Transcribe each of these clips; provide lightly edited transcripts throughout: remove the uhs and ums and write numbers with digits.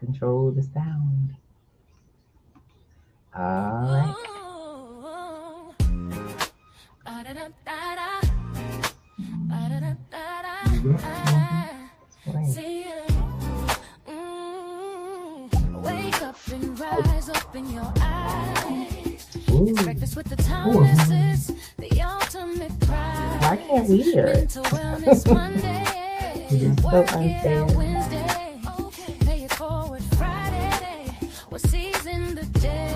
control the sound. All right. Wake up and rise up in your eyes. Ooh. Breakfast with the Thomases, the ultimate prize. Why can't we hear it? Mental wellness Monday. Work unfair. it Wednesday. Pay it forward Friday. What season the day?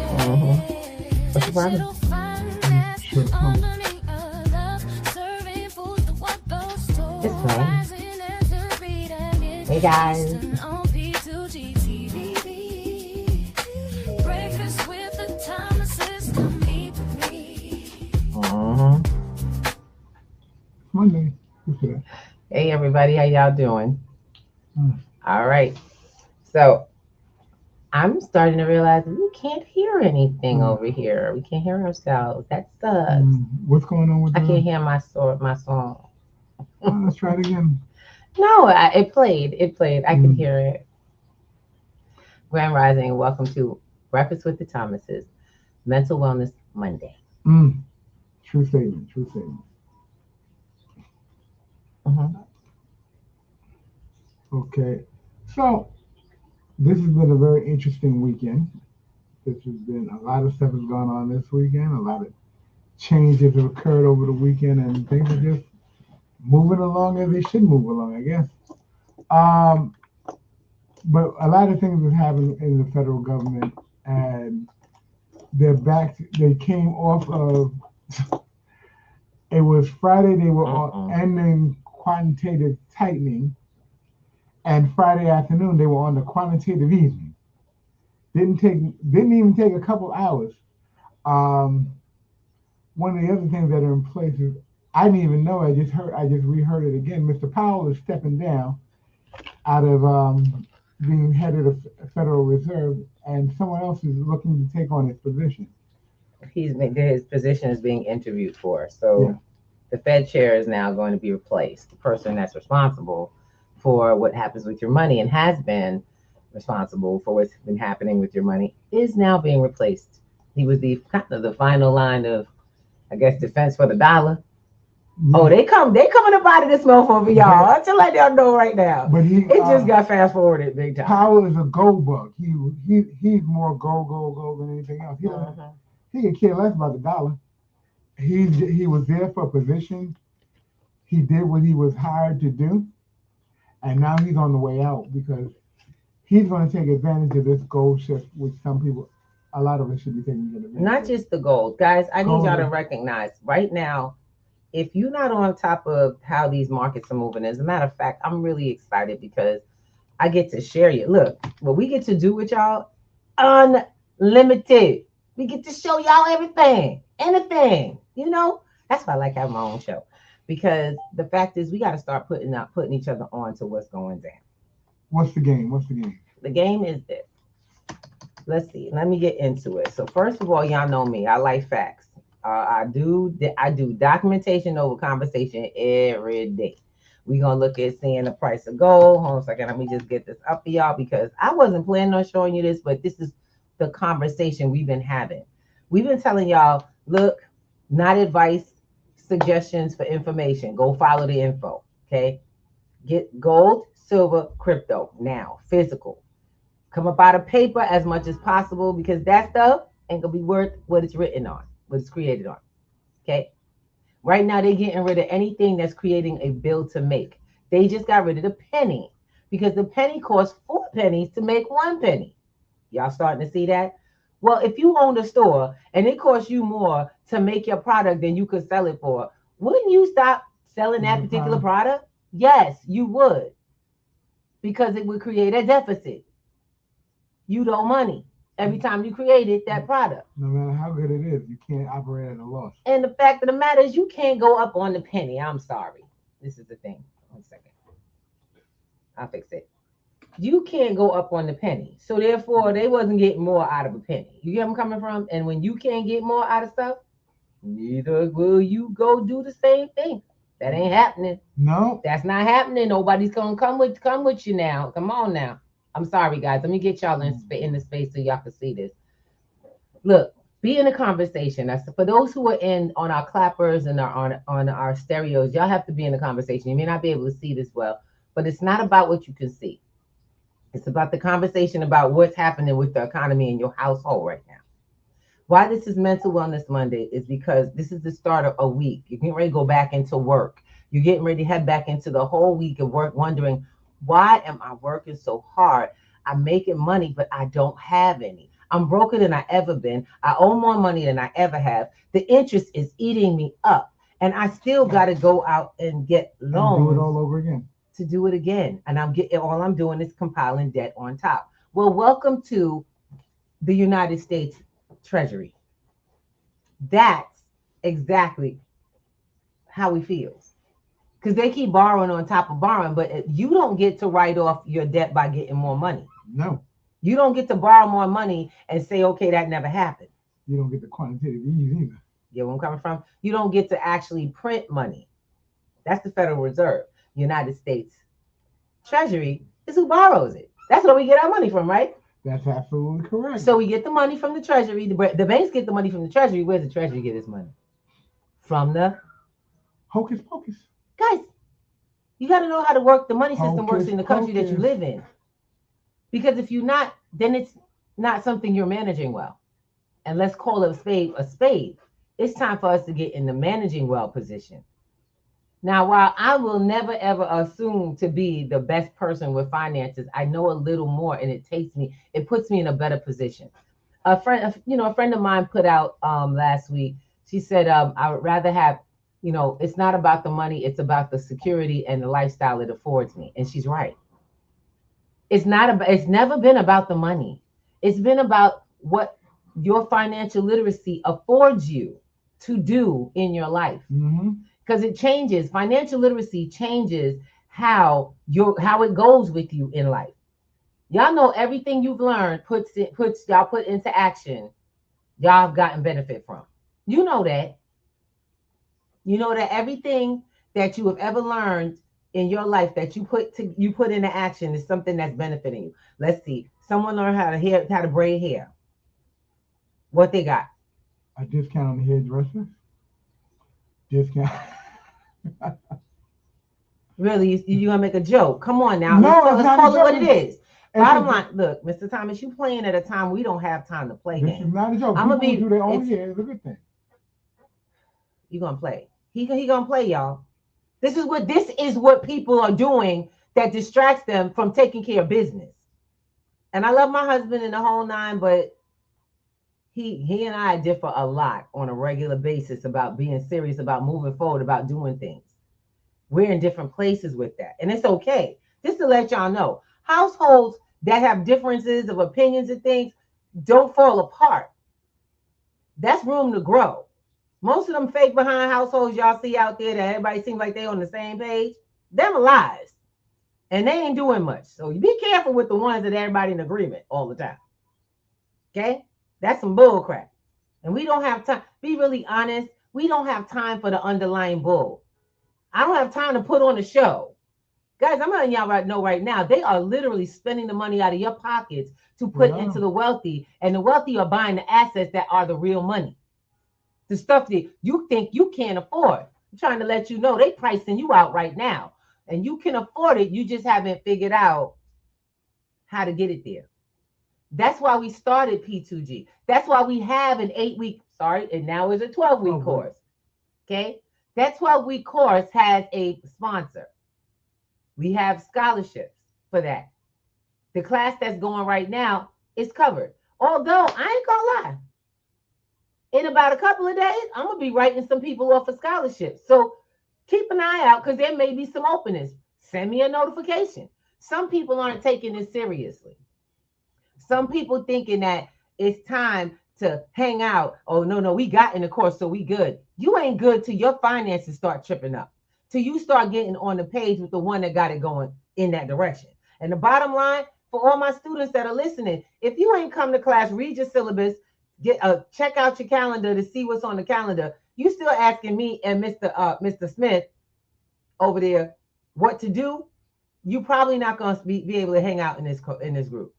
What's the problem? Digital finance, harmony of love, serving food to what goes to. It's fine. Rising as a read and get Hey guys. listen on P2GTV. Breakfast with the Thomases, come eat with me. Monday. Hey everybody, how y'all doing? Mm. All right. So I'm starting to realize we can't hear anything over here. We can't hear ourselves. That sucks. What's going on with I that? can't hear my song. Let's try it again. No, it played. I could hear it. Grand Rising, welcome to Breakfast with the Thomases, Mental Wellness Monday. True statement. Okay. So, this has been a very interesting weekend. This has been a lot of stuff has gone on this weekend. A lot of changes have occurred over the weekend, and things are just moving along as they should move along, I guess. But a lot of things have happened in the federal government, and they're back. They came off of. It was Friday. They were ending quantitative tightening, and Friday afternoon they were on the quantitative easing. Didn't even take a couple hours. One of the other things that are in place is I didn't even know. I just reheard it again. Mr. Powell is stepping down out of being head of the Federal Reserve, and someone else is looking to take on his position. His position is being interviewed for. So the Fed chair is now going to be replaced. The person that's responsible for what happens with your money and has been responsible for what's been happening with your money is now being replaced. He was the kind of the final line of, I guess, defense for the dollar. Oh, they coming to buy this motherfucker for y'all. I'm just letting y'all know right now. But it just got fast forwarded big time. Powell is a gold bug. He's more gold than anything else. He could care less about the dollar. He was there for a position. He did what he was hired to do, and now he's on the way out because he's going to take advantage of this gold shift, which a lot of us should be taking advantage of. Not just the gold, guys. I need y'all to recognize right now. If you're not on top of how these markets are moving, as a matter of fact, I'm really excited because I get to share you. Look, what we get to do with y'all, unlimited. We get to show y'all everything, anything. You know, that's why I like having my own show. Because the fact is, we got to start putting each other on to what's going down. What's the game? The game is this. Let's see. Let me get into it. So first of all, y'all know me. I like facts. I do documentation over conversation every day. We're going to look at seeing the price of gold. Hold on a second. Let me just get this up for y'all because I wasn't planning on showing you this, but this is the conversation we've been having. We've been telling y'all, look, not advice, suggestions for information. Go follow the info, okay? Get gold, silver, crypto now, physical. Come up out of paper as much as possible because that stuff ain't going to be worth what it's written on. What it's created on. Okay. Right now, they're getting rid of anything that's creating a bill to make. They just got rid of the penny because the penny costs 4 pennies to make 1 penny. Y'all starting to see that? Well, if you own a store and it costs you more to make your product than you could sell it for, wouldn't you stop selling that particular product? Yes, you would. Because it would create a deficit. You owe money every time you created that product. No matter how good it is, you can't operate at a loss. And the fact of the matter is you can't go up on the penny. I'm sorry. This is the thing. 1 second. I'll fix it. You can't go up on the penny. So therefore, they wasn't getting more out of a penny. You get where I'm coming from? And when you can't get more out of stuff, neither will you go do the same thing. That ain't happening. No. That's not happening. Nobody's going to come with you now. Come on now. I'm sorry, guys. Let me get y'all in the space so y'all can see this. Look, be in a conversation. That's for those who are in on our clappers and on our stereos. Y'all have to be in a conversation. You may not be able to see this well, but it's not about what you can see. It's about the conversation about what's happening with the economy in your household right now. Why this is Mental Wellness Monday is because this is the start of a week. You're getting ready to go back into work. You're getting ready to head back into the whole week of work, wondering, why am I working so hard? I'm making money, but I don't have any. I'm broker than I ever been. I owe more money than I ever have. The interest is eating me up. And I still got to go out and get loans. And do it all over again. To do it again. And all I'm doing is compiling debt on top. Well, welcome to the United States Treasury. That's exactly how we feel. Because they keep borrowing on top of borrowing, but you don't get to write off your debt by getting more money. No. You don't get to borrow more money and say, okay, that never happened. You don't get the quantitative ease either. You know where I'm coming from? You don't get to actually print money. That's the Federal Reserve. United States Treasury is who borrows it. That's where we get our money from, right? That's absolutely correct. So we get the money from the Treasury. The banks get the money from the Treasury. Where's the Treasury get its money? From the hocus pocus. Guys, you got to know how to work the money system works in the country that you Hocus live in. Because if you're not, then it's not something you're managing well. And let's call a spade a spade. It's time for us to get in the managing well position. Now, while I will never ever assume to be the best person with finances, I know a little more, and it puts me in a better position. A friend of mine put out last week. She said, I would rather have, it's not about the money, it's about the security and the lifestyle it affords me. And she's right. It's never been about the money. It's been about what your financial literacy affords you to do in your life. Because it changes. Financial literacy changes how it goes with you in life. Y'all know everything you've learned y'all put into action, y'all have gotten benefit from. You know that. You know that everything that you have ever learned in your life that you put into action is something that's benefiting you. Let's see. Someone learned how to braid hair. What they got? A discount on the hairdresser. Discount. Really? You gonna make a joke? Come on now. No, let's call it what it is. Bottom line, look, Mr. Thomas, you playing at a time we don't have time to play games. This is not a joke. I'm gonna do their own hair. It's a good thing. You gonna play? He gonna play, y'all. This is what people are doing that distracts them from taking care of business. And I love my husband in the whole nine, but he and I differ a lot on a regular basis about being serious about moving forward, about doing things. We're in different places with that. And it's okay. Just to let y'all know, households that have differences of opinions and things don't fall apart. That's room to grow. Most of them fake behind households y'all see out there that everybody seems like they on the same page, them are lies. And they ain't doing much. So you be careful with the ones that everybody in agreement all the time. Okay? That's some bull crap. And we don't have time. Be really honest. We don't have time for the underlying bull. I don't have time to put on a show. Guys, I'm letting y'all know right now, they are literally spending the money out of your pockets to put into the wealthy. And the wealthy are buying the assets that are the real money. The stuff that you think you can't afford. I'm trying to let you know they pricing you out right now. And you can afford it. You just haven't figured out how to get it there. That's why we started P2G. That's why we have an 8-week, and now it's a 12-week course. Okay? That 12-week course has a sponsor. We have scholarships for that. The class that's going right now is covered. Although, I ain't gonna lie. In about a couple of days, I'm going to be writing some people off for scholarships. So keep an eye out because there may be some openings. Send me a notification. Some people aren't taking this seriously. Some people thinking that it's time to hang out. Oh, no, we got in the course, so we good. You ain't good till your finances start tripping up. Till you start getting on the page with the one that got it going in that direction. And the bottom line, for all my students that are listening, if you ain't come to class, read your syllabus, check out your calendar to see what's on the calendar. You still asking me and Mr. Smith over there what to do? you're probably not going to be able to hang out in this group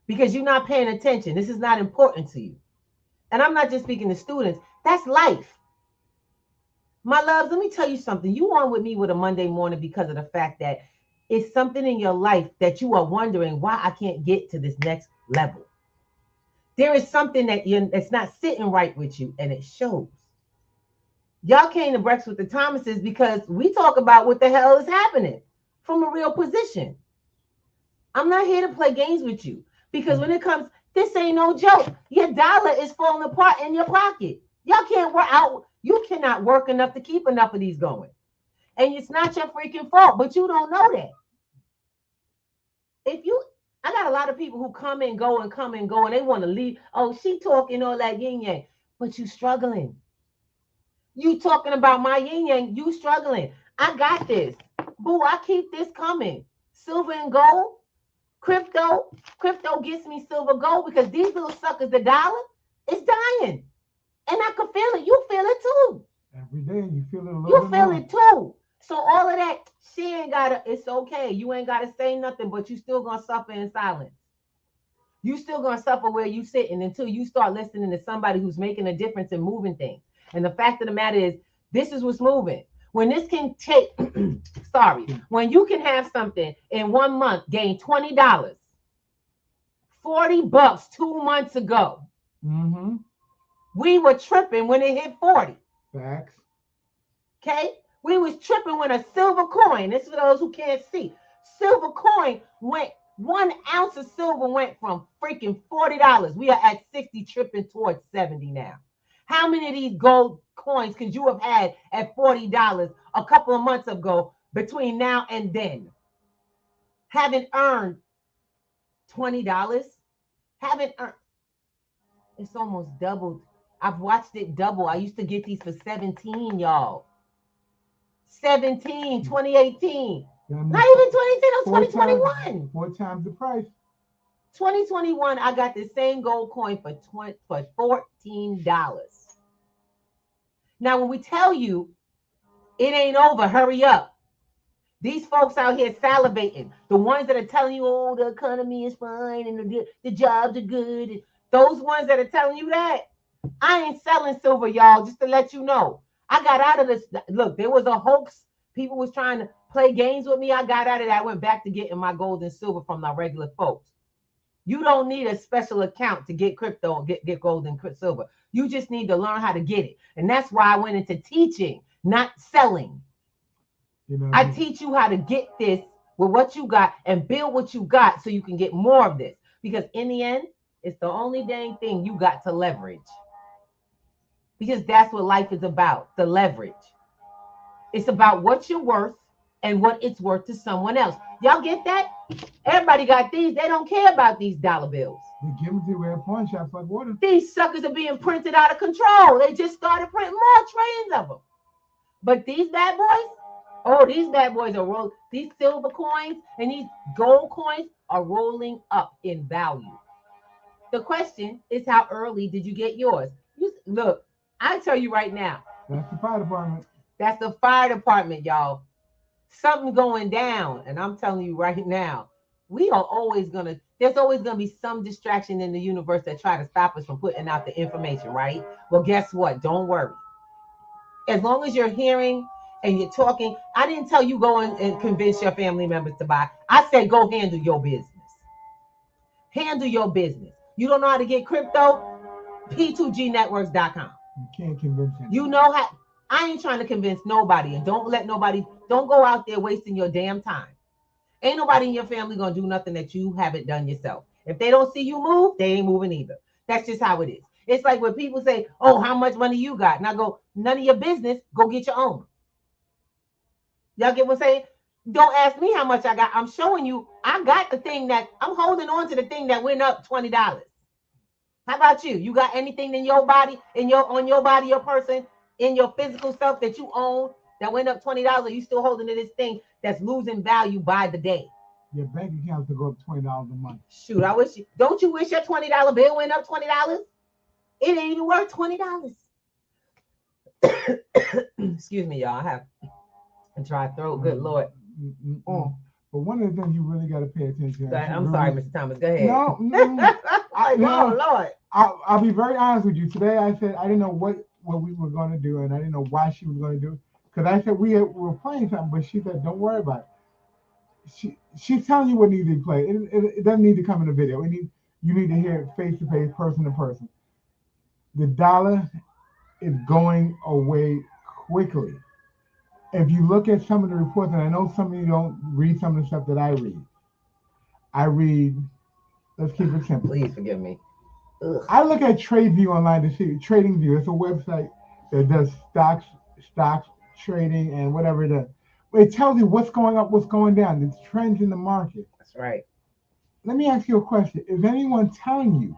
because you're not paying attention. This is not important to you. And I'm not just speaking to students. That's life. My loves, let me tell you something. You on with me with a Monday morning because of the fact that it's something in your life that you are wondering why I can't get to this next level. There is something that's not sitting right with you, and it shows. Y'all came to Breakfast with the Thomases because we talk about what the hell is happening from a real position. I'm not here to play games with you because when it comes, this ain't no joke. Your dollar is falling apart in your pocket. Y'all can't work out. You cannot work enough to keep enough of these going. And it's not your freaking fault, but you don't know that. I got a lot of people who come and go, and they want to leave. Oh, she talking all that yin yang, but you struggling. You talking about my yin yang, you struggling. I got this. Boo, I keep this coming. Silver and gold, crypto gets me silver gold because these little suckers, the dollar, is dying. And I can feel it. You feel it too. Every day you feel it a little You bit feel more. it too. So all of that, she ain't gotta, it's okay. You ain't gotta say nothing, but you still gonna suffer in silence. You still gonna suffer where you sitting until you start listening to somebody who's making a difference and moving things. And the fact of the matter is, this is what's moving. When this can take, when you can have something in 1 month gain $20, $40 2 months ago. Mm-hmm. We were tripping when it hit 40. Facts. Okay? We was tripping when a silver coin, this is for those who can't see, silver coin went, 1 ounce of silver went from freaking $40. We are at 60, tripping towards 70 now. How many of these gold coins could you have had at $40 a couple of months ago between now and then? Haven't earned $20. Haven't earned. It's almost doubled. I've watched it double. I used to get these for 17, y'all. 17, 2018. Not even 2010, it was 2021. 4 times the price. 2021, I got the same gold coin for $14. Now, when we tell you it ain't over, hurry up. These folks out here salivating. The ones that are telling you, oh, the economy is fine and the jobs are good. And those ones that are telling you that, I ain't selling silver, y'all, just to let you know. I got out of this. Look, there was a hoax. People was trying to play games with me. I got out of that. I went back to getting my gold and silver from my regular folks. You don't need a special account to get crypto and get gold and silver. You just need to learn how to get it. And that's why I went into teaching, not selling. You know, I teach you how to get this with what you got and build what you got so you can get more of this. Because in the end, it's the only dang thing you got to leverage. Because that's what life is about, the leverage. It's about what you're worth and what it's worth to someone else. Y'all get that? Everybody got these. They don't care about these dollar bills. they give them to you at pawn shops like water. These suckers are being printed out of control. They just started printing more trillions of them. But these bad boys, oh, these bad boys are rolling. These silver coins and these gold coins are rolling up in value. The question is, how early did you get yours? Look, I tell you right now, That's the fire department. that's the fire department, y'all. Something going down, and I'm telling you right now, there's always gonna be some distraction in the universe that try to stop us from putting out the information, right? Well, guess what? Don't worry. As long as you're hearing and you're talking, I didn't tell you go and convince your family members to buy. I said go handle your business. Handle your business. You don't know how to get crypto? P2Gnetworks.com. You can't convince them. You know how. I ain't trying to convince nobody, and don't go out there wasting your damn time. Ain't nobody in your family gonna do nothing that you haven't done yourself. If they don't see you move, they ain't moving either. That's just how it is. It's like when people say, oh, how much money you got? And I go, none of your business, go get your own. Y'all get what I'm saying? Don't ask me how much I got. I'm showing you, I got the thing that, I'm holding on to the thing that went up $20. How about you? You got anything in your body, on your body, your person, in your physical self that you own that went up $20? Or you still holding to this thing that's losing value by the day? Your bank account to go up $20 a month. Shoot, don't you wish your $20 bill went up $20? It ain't even worth $20. Excuse me, y'all. I have a dry throat. Good Lord. But one of the things you really got to pay attention to. I'm sorry, Mr. Thomas. Go ahead. No, Like, oh, Lord. I'll be very honest with you. Today I said I didn't know what we were going to do, and I didn't know why she was going to do it. Because I said we were playing something, but she said, don't worry about it. She's telling you what needs to be played. It doesn't need to come in a video. You need to hear it face to face, person to person. The dollar is going away quickly. If you look at some of the reports, and I know some of you don't read some of the stuff that I read, let's keep it simple. Please forgive me. Ugh. I look at TradeView online to see TradingView. It's a website that does stocks trading and whatever it is. It tells you what's going up, what's going down, the trends in the market. That's right. Let me ask you a question. Is anyone telling you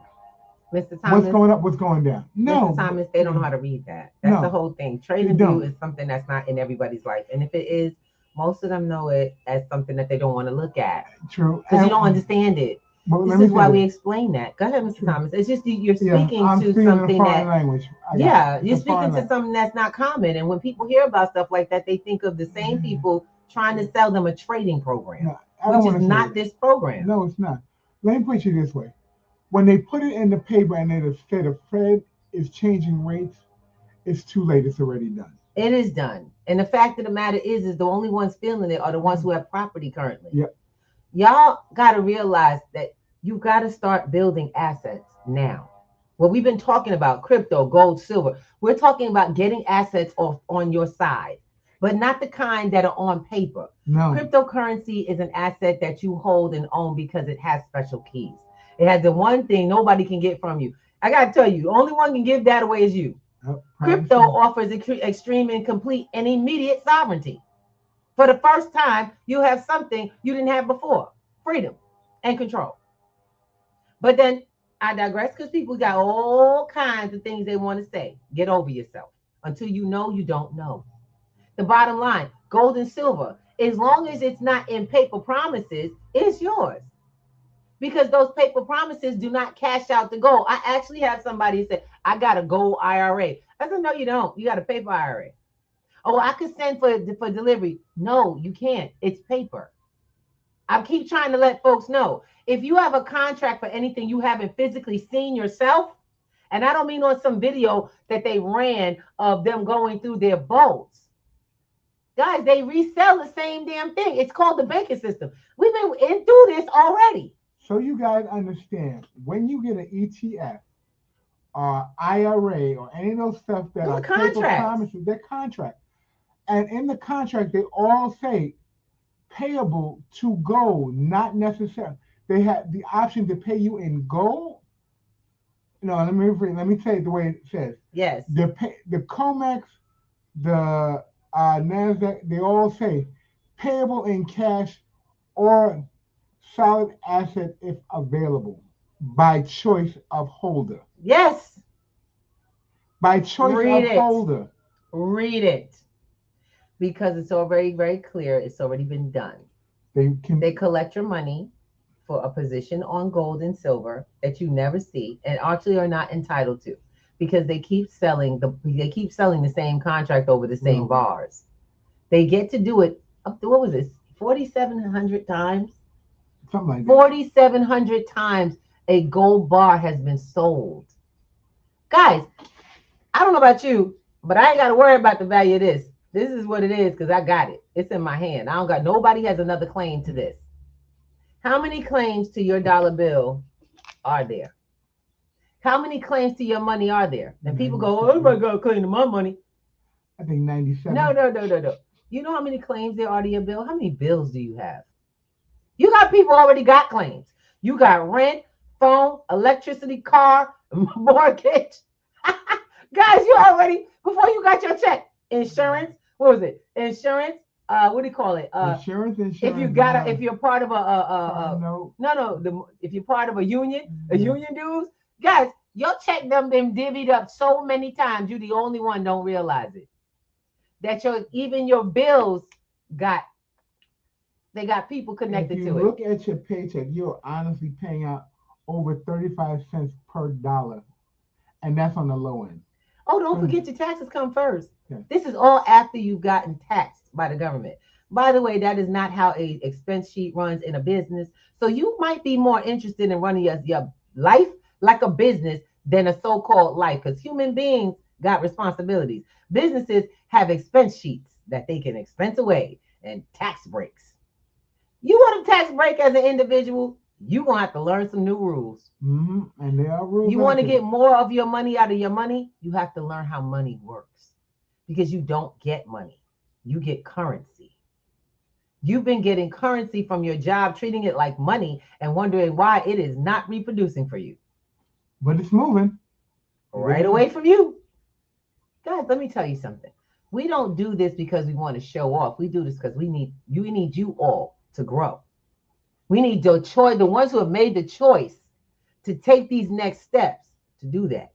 Mr. Thomas, what's going up, what's going down? No. Mr. Thomas, they don't know how to read that. That's the whole thing. Trading view is something that's not in everybody's life. And if it is, most of them know it as something that they don't want to look at. True. Because you don't understand it. This is why we explain that. Go ahead, Mr. Thomas. It's just you're speaking to something that language. You're speaking to something that's not common. And when people hear about stuff like that, they think of the same people trying to sell them a trading program, which is not this program. No, it's not. Let me put you this way. When they put it in the paper and they say the Fed is changing rates, it's too late. It's already done. It is done. And the fact of the matter is the only ones feeling it are the ones who have property currently. Yep. Y'all got to realize that you got to start building assets now. What we've been talking about, crypto, gold, silver, we're talking about getting assets off on your side, but not the kind that are on paper. No. Cryptocurrency is an asset that you hold and own because it has special keys. It has the one thing nobody can get from you. I got to tell you, the only one can give that away is you. Crypto offers extreme and complete and immediate sovereignty. For the first time, you have something you didn't have before, freedom and control. But then I digress because people got all kinds of things they want to say. Get over yourself. Until you know, you don't know. The bottom line, gold and silver, as long as it's not in paper promises, it's yours. Because those paper promises do not cash out the gold. I actually have somebody say, I got a gold IRA. I said, no, you don't. You got a paper IRA. Oh, I could send for delivery. No, you can't. It's paper. I keep trying to let folks know. If you have a contract for anything you haven't physically seen yourself, and I don't mean on some video that they ran of them going through their boats. Guys, they resell the same damn thing. It's called the banking system. We've been through this already. So you guys understand, when you get an ETF, IRA, or any of those stuff that are paper promises, they're contracts. And in the contract, they all say payable to gold, not necessarily. They have the option to pay you in gold. No, let me say it the way it says. Yes. The COMEX, the NASDAQ, they all say payable in cash or solid asset if available by choice of holder. Yes. By choice of holder. Read it. Because it's already very clear. It's already been done. They collect your money for a position on gold and silver that you never see and actually are not entitled to, because they keep selling the same contract over the same bars. They get to do it up to, what was this, 4,700 times? Something like that. 4,700 times a gold bar has been sold. Guys, I don't know about you, but I ain't got to worry about the value of this. This is what it is because I got it. It's in my hand. I don't got, nobody has another claim to this. How many claims to your dollar bill are there? How many claims to your money are there? And people go, oh, everybody got a claim to my money. I think 97. No. You know how many claims there are to your bill? How many bills do you have? You got people already got claims. You got rent, phone, electricity, car, mortgage. Guys, you already, before you got your check, insurance, what was it? Insurance, what do you call it? Insurance. If you got if you're part of if you're part of a union dues, guys, your check them been divvied up so many times. You the only one don't realize it. That even your bills got people connected to it. If you look at your paycheck, you're honestly paying out over 35 cents per dollar, and that's on the low end. Oh, don't forget your taxes come first. Yeah. This is all after you've gotten taxed by the government. By the way, that is not how a expense sheet runs in a business. So you might be more interested in running your life like a business than a so-called life, because human beings got responsibilities. Businesses have expense sheets that they can expense away and tax breaks. You want a tax break as an individual, you're going to have to learn some new rules. And there are rules. You want to get more of your money out of your money, you have to learn how money works, because you don't get money. You get currency. You've been getting currency from your job, treating it like money and wondering why it is not reproducing for you. But it's moving. Right away from you. Guys, let me tell you something. We don't do this because we want to show off. We do this because we need you all to grow. We need the choice, the ones who have made the choice to take these next steps to do that.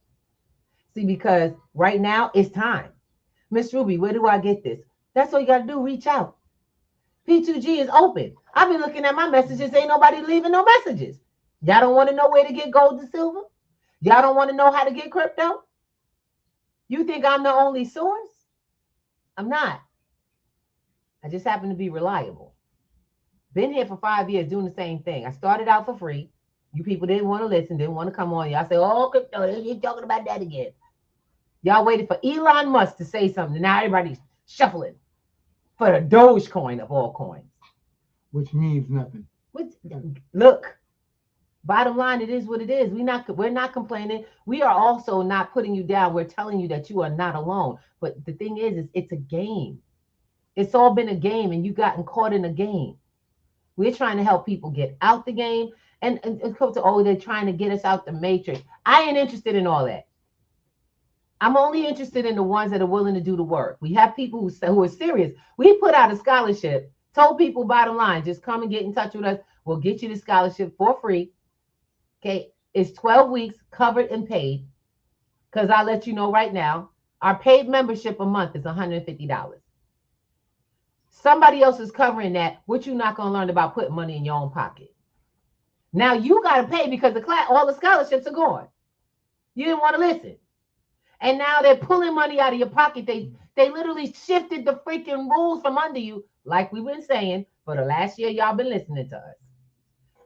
See, because right now it's time. Miss Ruby, where do I get this? That's all you got to do. Reach out. P2G is open. I've been looking at my messages. Ain't nobody leaving no messages. Y'all don't want to know where to get gold and silver? Y'all don't want to know how to get crypto? You think I'm the only source? I'm not. I just happen to be reliable. Been here for 5 years doing the same thing. I started out for free. You people didn't want to listen, didn't want to come on. Y'all say, oh, crypto, you're talking about that again. Y'all waited for Elon Musk to say something. Now everybody's shuffling for the Dogecoin of all coins. Which means nothing. Look, bottom line, it is what it is. We're not complaining. We are also not putting you down. We're telling you that you are not alone. But the thing is it's a game. It's all been a game, and you gotten caught in a game. We're trying to help people get out the game. And come to, oh, they're trying to get us out the matrix. I ain't interested in all that. I'm only interested in the ones that are willing to do the work. We have people who are serious. We put out a scholarship, told people bottom line, just come and get in touch with us. We'll get you the scholarship for free. Okay, it's 12 weeks covered and paid. Because I'll let you know right now, our paid membership a month is $150. Somebody else is covering that. What you not going to learn about putting money in your own pocket? Now you got to pay because all the scholarships are gone. You didn't want to listen. And now they're pulling money out of your pocket. They literally shifted the freaking rules from under you, like we've been saying for the last year. Y'all been listening to us.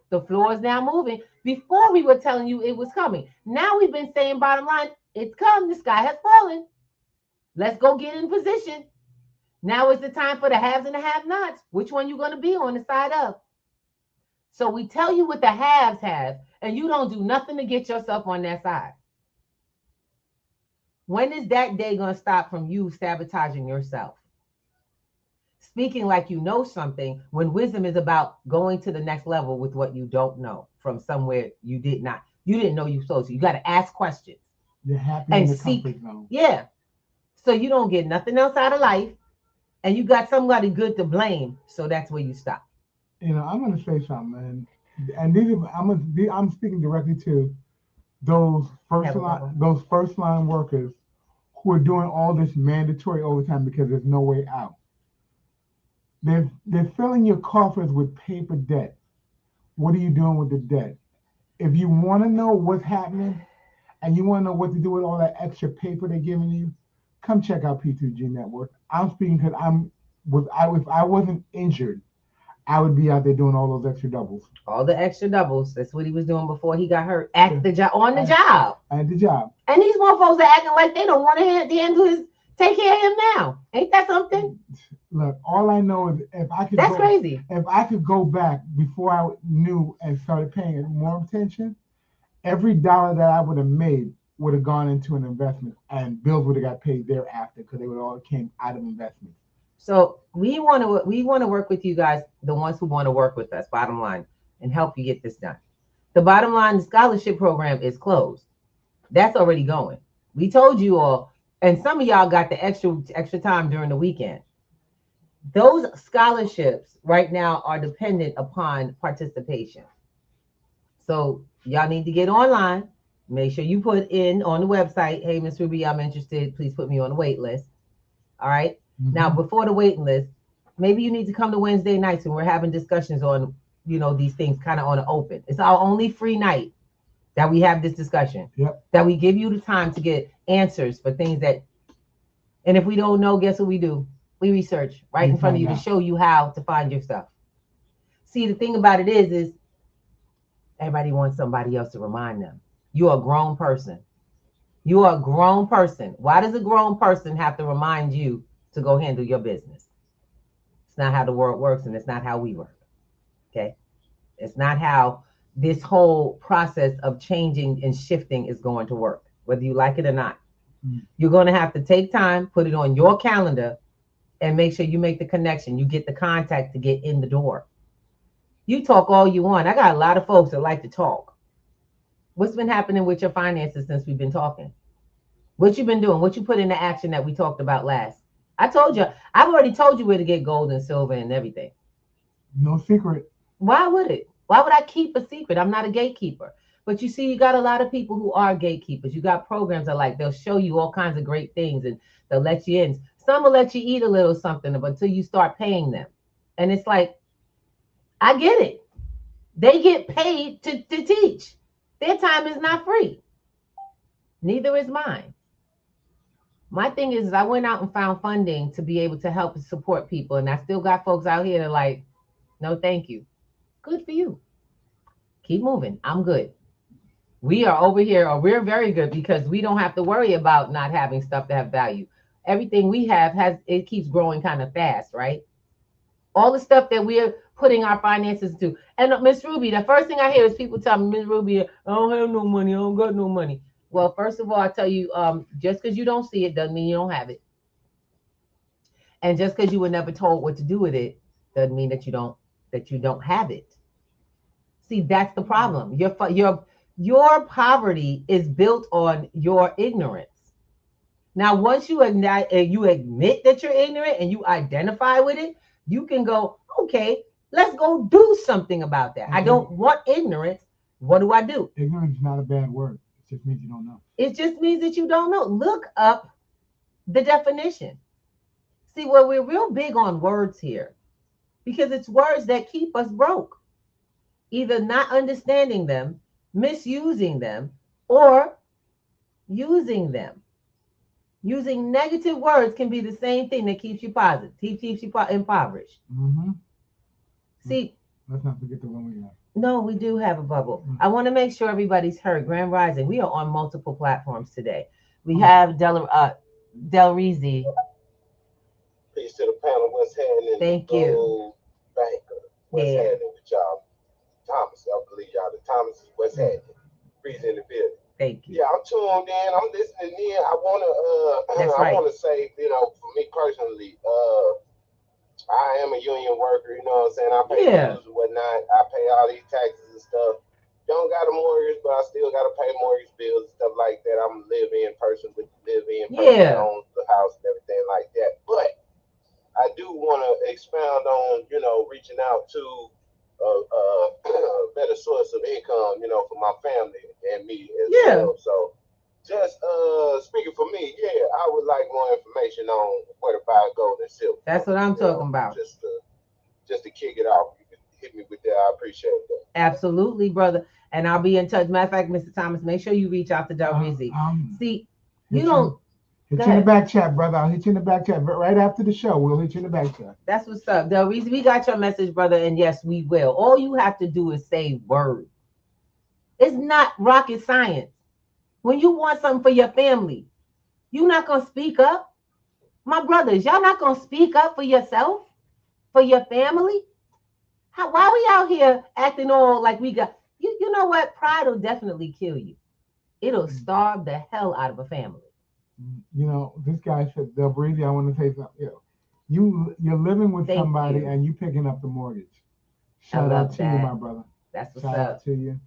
The floor is now moving. Before we were telling you it was coming. Now we've been saying bottom line, it's come. The sky has fallen. Let's go get in position. Now is the time for the haves and the have-nots. Which one you going to be on the side of? So we tell you what the haves have, and you don't do nothing to get yourself on that side. When is that day going to stop from you sabotaging yourself? Speaking like you know something, when wisdom is about going to the next level with what you don't know from somewhere you didn't know you supposed to. You got to ask questions. You're happy and in the seek, comfort zone. Yeah. So you don't get nothing else out of life, and you got somebody good to blame. So that's where you stop. You know, I'm going to say something, man. And I'm speaking directly to those first line workers who are doing all this mandatory overtime because there's no way out. They're filling your coffers with paper debt. What are you doing with the debt? If you want to know what's happening and you want to know what to do with all that extra paper they're giving you, come check out P2G Network. I'm speaking because if I wasn't injured, I would be out there doing all those extra doubles. All the extra doubles. That's what he was doing before he got hurt at the job, on the job. At the job. And these motherfuckers are acting like they don't want to take care of him now. Ain't that something? Look, all I know is crazy. If I could go back before I knew and started paying more attention, every dollar that I would have made would have gone into an investment, and bills would have got paid thereafter because they would all came out of investments. So we want to work with you guys, the ones who want to work with us, bottom line, and help you get this done. The bottom line, the scholarship program is closed. That's already going. We told you all, and some of y'all got the extra time during the weekend. Those scholarships right now are dependent upon participation. So y'all need to get online. Make sure you put in on the website, hey, Miss Ruby, I'm interested. Please put me on the wait list. All right. Mm-hmm. Now, before the waiting list, maybe you need to come to Wednesday nights when we're having discussions on, these things kind of on the open. It's our only free night that we have this discussion. Yep. That we give you the time to get answers for things and if we don't know, guess what we do? We research right We in front of find you to out. show you how to find your stuff. See, the thing about it is everybody wants somebody else to remind them. You're a grown person. You are a grown person. Why does a grown person have to remind you to go handle your business? It's not how the world works, and it's not how we work. Okay? It's not how this whole process of changing and shifting is going to work, whether you like it or not. You're going to have to take time, put it on your calendar, and make sure you make the connection. You get the contact to get in the door. You talk all you want. I got a lot of folks that like to talk. What's been happening with your finances since we've been talking? What you been doing? What you put into action that we talked about last? I told you. I've already told you where to get gold and silver and everything. No secret. Why would it? Why would I keep a secret? I'm not a gatekeeper. But you see, you got a lot of people who are gatekeepers. You got programs that like they'll show you all kinds of great things and they'll let you in. Some will let you eat a little something until you start paying them. And it's like, I get it. They get paid to teach. Their time is not free. Neither is mine. My thing is I went out and found funding to be able to help and support people. And I still got folks out here that are like, no, thank you. Good for you. Keep moving. I'm good. We are over here, or we're very good because we don't have to worry about not having stuff to have value. Everything we have it keeps growing kind of fast, right? All the stuff that we're putting our finances to. And Miss Ruby, the first thing I hear is people tell me, Miss Ruby, I don't have no money. I don't got no money. Well, first of all, I tell you, just because you don't see it doesn't mean you don't have it. And just because you were never told what to do with it doesn't mean that you don't have it. See, that's the problem. Your poverty is built on your ignorance. Now, once you admit that you're ignorant and you identify with it, you can go, okay, let's go do something about that. I don't want ignorance. What do I do? Ignorance is not a bad word. It just means you don't know. It just means that you don't know. Look up the definition. See, well, we're real big on words here because it's words that keep us broke. Either not understanding them, misusing them, or using them. Using negative words can be the same thing that keeps you positive, keeps you impoverished. Mm-hmm. See, let's not forget the one we have. No, we do have a bubble. I want to make sure everybody's heard. Grand Rising, we are on multiple platforms today. We have Del Rizzi. Peace to the panel. What's happening? Thank you. Banker. What's happening with y'all? Thomas, I believe y'all. The Thomas is what's happening. Breeze in the building. Thank you. Yeah, I'm tuned in. I'm listening in. I wanna say, for me personally, I am a union worker. You know what I'm saying? I pay dues and whatnot. I pay all these taxes and stuff. Don't got a mortgage, but I still got to pay mortgage bills and stuff like that. I'm a live-in person with live-in person that owns the house and everything like that. But I do want to expound on, reaching out to a better source of income, for my family and me as well. So just speaking for me, I would like more information on where to buy gold and silver. That's what I'm talking about. Just to kick it off. You can hit me with that. I appreciate that. Absolutely, brother. And I'll be in touch. Matter of fact, Mr. Thomas, make sure you reach out to Del Rizzi. See, you don't. Hit you in the back chat, brother. I'll hit you in the back chat. But right after the show, we'll hit you in the back chat. That's what's up. Del Rizzi, we got your message, brother. And yes, we will. All you have to do is say word. It's not rocket science. When you want something for your family, you're not going to speak up. My brothers, y'all not going to speak up for yourself, for your family? Why we out here acting all like we got... You know what? Pride will definitely kill you. It'll starve the hell out of a family. This guy said, Del Breezy, I want to say something. You're living with somebody and you picking up the mortgage. Shout out to you, my brother. That's what's up. Shout out to you.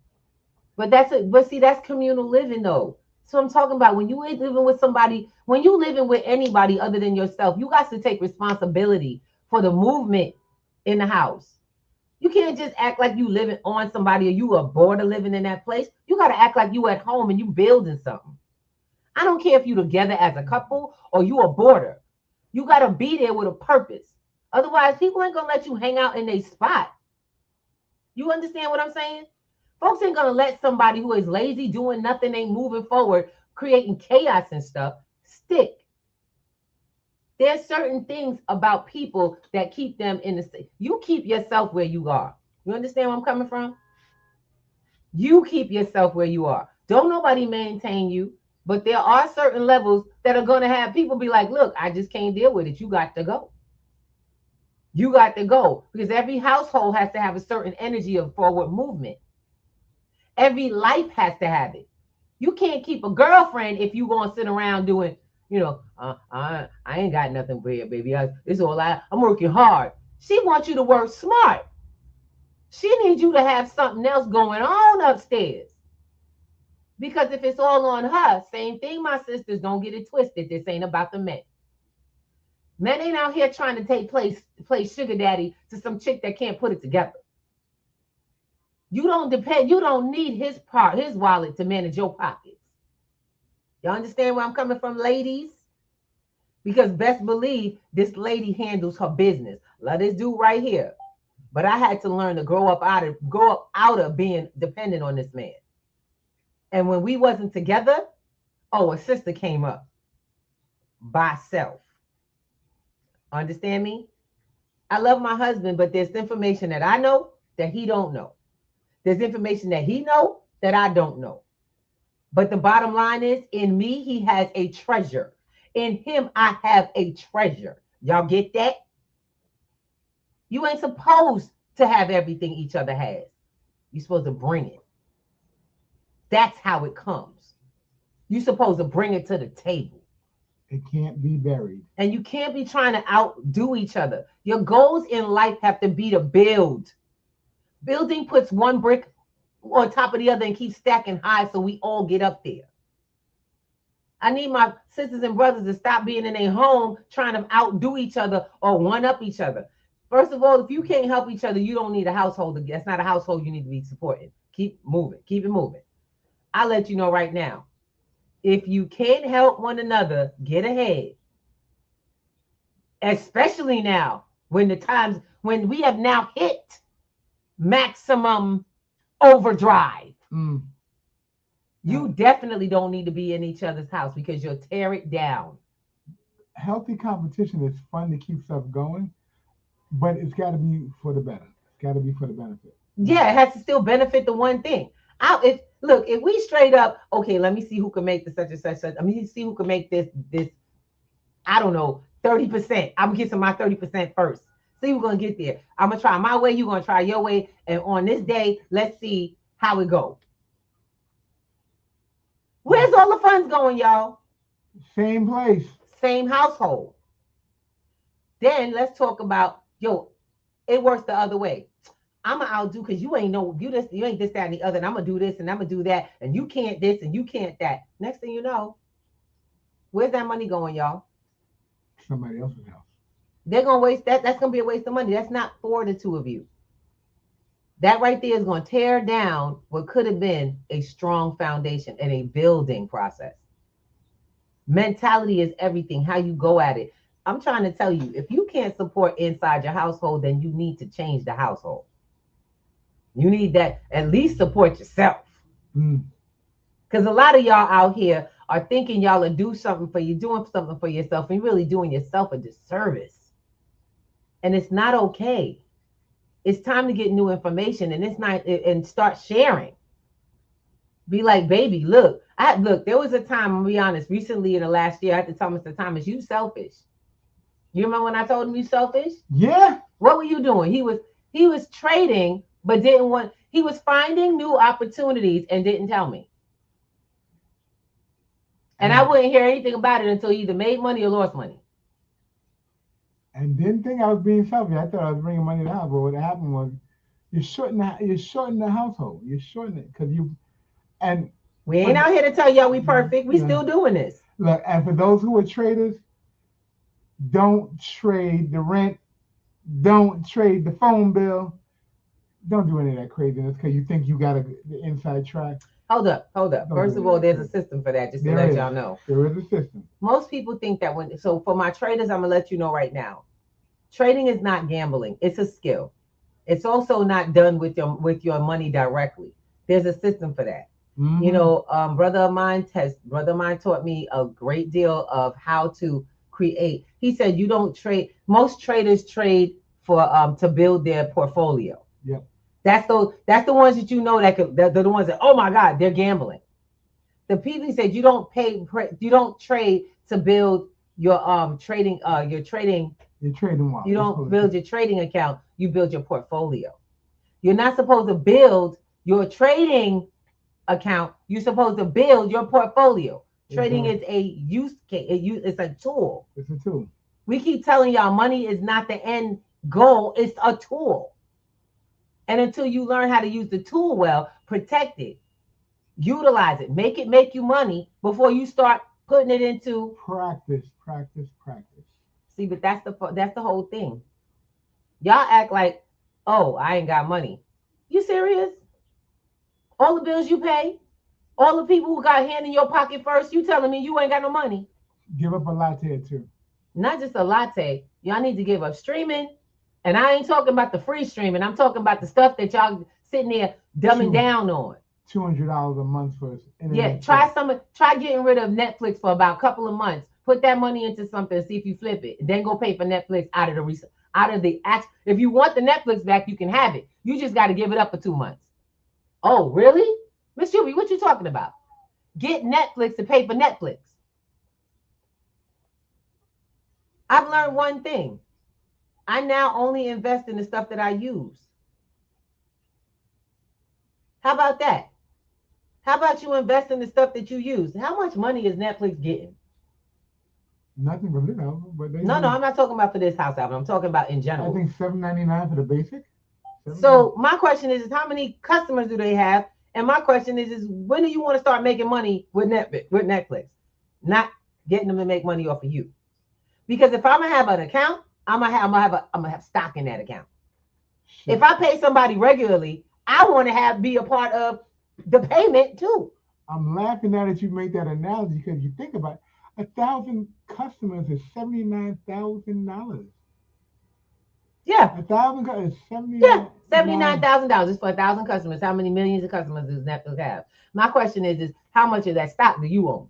But see, that's communal living though. So I'm talking about when you living with somebody, when you living with anybody other than yourself, you got to take responsibility for the movement in the house. You can't just act like you living on somebody or you a boarder living in that place. You got to act like you at home and you building something. I don't care if you together as a couple or you a boarder. You got to be there with a purpose. Otherwise, people ain't going to let you hang out in their spot. You understand what I'm saying? Folks ain't going to let somebody who is lazy, doing nothing, ain't moving forward, creating chaos and stuff, stick. There's certain things about people that keep them in the state. You keep yourself where you are. You understand where I'm coming from? You keep yourself where you are. Don't nobody maintain you. But there are certain levels that are going to have people be like, look, I just can't deal with it. You got to go. You got to go. Because every household has to have a certain energy of forward movement. Every life has to have it. You can't keep a girlfriend if you going to sit around doing, I ain't got nothing for you, baby. I'm working hard. She wants you to work smart. She needs you to have something else going on upstairs. Because if it's all on her, same thing, my sisters, don't get it twisted. This ain't about the men. Men ain't out here trying to play sugar daddy to some chick that can't put it together. You don't need his wallet to manage your pockets. Y'all understand where I'm coming from, ladies? Because best believe this lady handles her business. Let this dude right here. But I had to learn to grow up out of being dependent on this man. And when we wasn't together, a sister came up by self. Understand me? I love my husband, but there's information that I know that he don't know. There's information that he know that I don't know. But the bottom line is, in me, he has a treasure. In him, I have a treasure. Y'all get that? You ain't supposed to have everything each other has. You're supposed to bring it. That's how it comes. You're supposed to bring it to the table. It can't be buried. And you can't be trying to outdo each other. Your goals in life have to be to build. Building puts one brick on top of the other and keeps stacking high so we all get up there. I need my sisters and brothers to stop being in their home trying to outdo each other or one-up each other. First of all, if you can't help each other, you don't need a household. That's not a household you need to be supporting. Keep moving. Keep it moving. I'll let you know right now. If you can't help one another get ahead, especially now when we have now hit maximum overdrive, you definitely don't need to be in each other's house because you'll tear it down. Healthy competition is fun to keep stuff going, but it's got to be for the better. It's got to be for the benefit. Yeah, it has to still benefit the one thing. If we straight up, okay, let me see who can make the such and such. Let me see who can make this, I don't know, 30%. I'm gonna get to my 30% first. See, we're gonna get there. I'm gonna try my way, you're gonna try your way. And on this day, let's see how it goes. Where's all the funds going, y'all? Same place. Same household. Then let's talk about, it works the other way. I'm gonna outdo because you ain't this, that, and the other, and I'm gonna do this and I'm gonna do that, and you can't this and you can't that. Next thing you know, where's that money going, y'all? Somebody else's house. They're gonna waste that. That's gonna be a waste of money. That's not for the two of you. That right there is gonna tear down what could have been a strong foundation and a building process. Mentality is everything, how you go at it. I'm trying to tell you, if you can't support inside your household, then you need to change the household. You need that, at least support yourself. Because a lot of y'all out here are thinking y'all will do something for you, doing something for yourself, and you're really doing yourself a disservice. And it's not okay. It's time to get new information and start sharing. Be like, baby, look, there was a time, I'm gonna be honest, recently in the last year, I had to tell Mr. Thomas, you selfish. You remember when I told him you selfish? Yeah. What were you doing? He was trading, but he was finding new opportunities and didn't tell me. And I wouldn't hear anything about it until he either made money or lost money. And didn't think I was being selfish. I thought I was bringing money to the house. But what happened was you're shorting the household. You're shorting it because and we ain't out here to tell y'all we perfect. We still doing this. Look, and for those who are traders, don't trade the rent. Don't trade the phone bill. Don't do any of that craziness because you think you got the inside track. Hold up. First of all, there's a system for that, just to let y'all know. There is a system. Most people think that so for my traders, I'm gonna let you know right now. Trading is not gambling, it's a skill. It's also not done with your money directly. There's a system for that. Brother of mine taught me a great deal of how to create. He said you don't trade. Most traders trade for to build their portfolio. Yep. That's the ones that you know they're the ones that, oh my God, they're gambling. The people said you don't trade to build your trading your trading. You're trading well. You don't build your trading account. You build your portfolio. You're not supposed to build your trading account. You're supposed to build your portfolio. Trading is a use case. It's a tool. It's a tool. We keep telling y'all money is not the end goal. It's a tool. And until you learn how to use the tool well, protect it, utilize it, make it make you money before you start putting it into practice. See, but that's the whole thing. Y'all act like, oh, I ain't got money. You serious? All the bills you pay, all the people who got a hand in your pocket first, you telling me you ain't got no money? Give up a latte or two. Not just a latte. Y'all need to give up streaming. And I ain't talking about the free streaming. I'm talking about the stuff that y'all sitting there dumbing down on. $200 a month for us. Yeah, try getting rid of Netflix for about a couple of months. Put that money into something and see if you flip it. Then go pay for Netflix out of the act. If you want the Netflix back, you can have it. You just got to give it up for 2 months. Oh, really? Miss Juby, what you talking about? Get Netflix to pay for Netflix. I've learned one thing. I now only invest in the stuff that I use. How about that? How about you invest in the stuff that you use? How much money is Netflix getting? Nothing from this album, but no, I'm not talking about for this house album. I'm talking about in general. I think $7.99 for the basic. So my question is how many customers do they have? And my question is when do you want to start making money with Netflix? Not getting them to make money off of you. Because if I'm gonna have an account, I'm gonna have stock in that account. If I pay somebody regularly, I want to be a part of the payment too. I'm laughing now that you make that analogy because you think about it. 1,000 customers is $79,000. Yeah. 1,000 is $79,000. Yeah, $79,000 is for 1,000 customers. How many millions of customers does Netflix have? My question is how much of that stock do you own?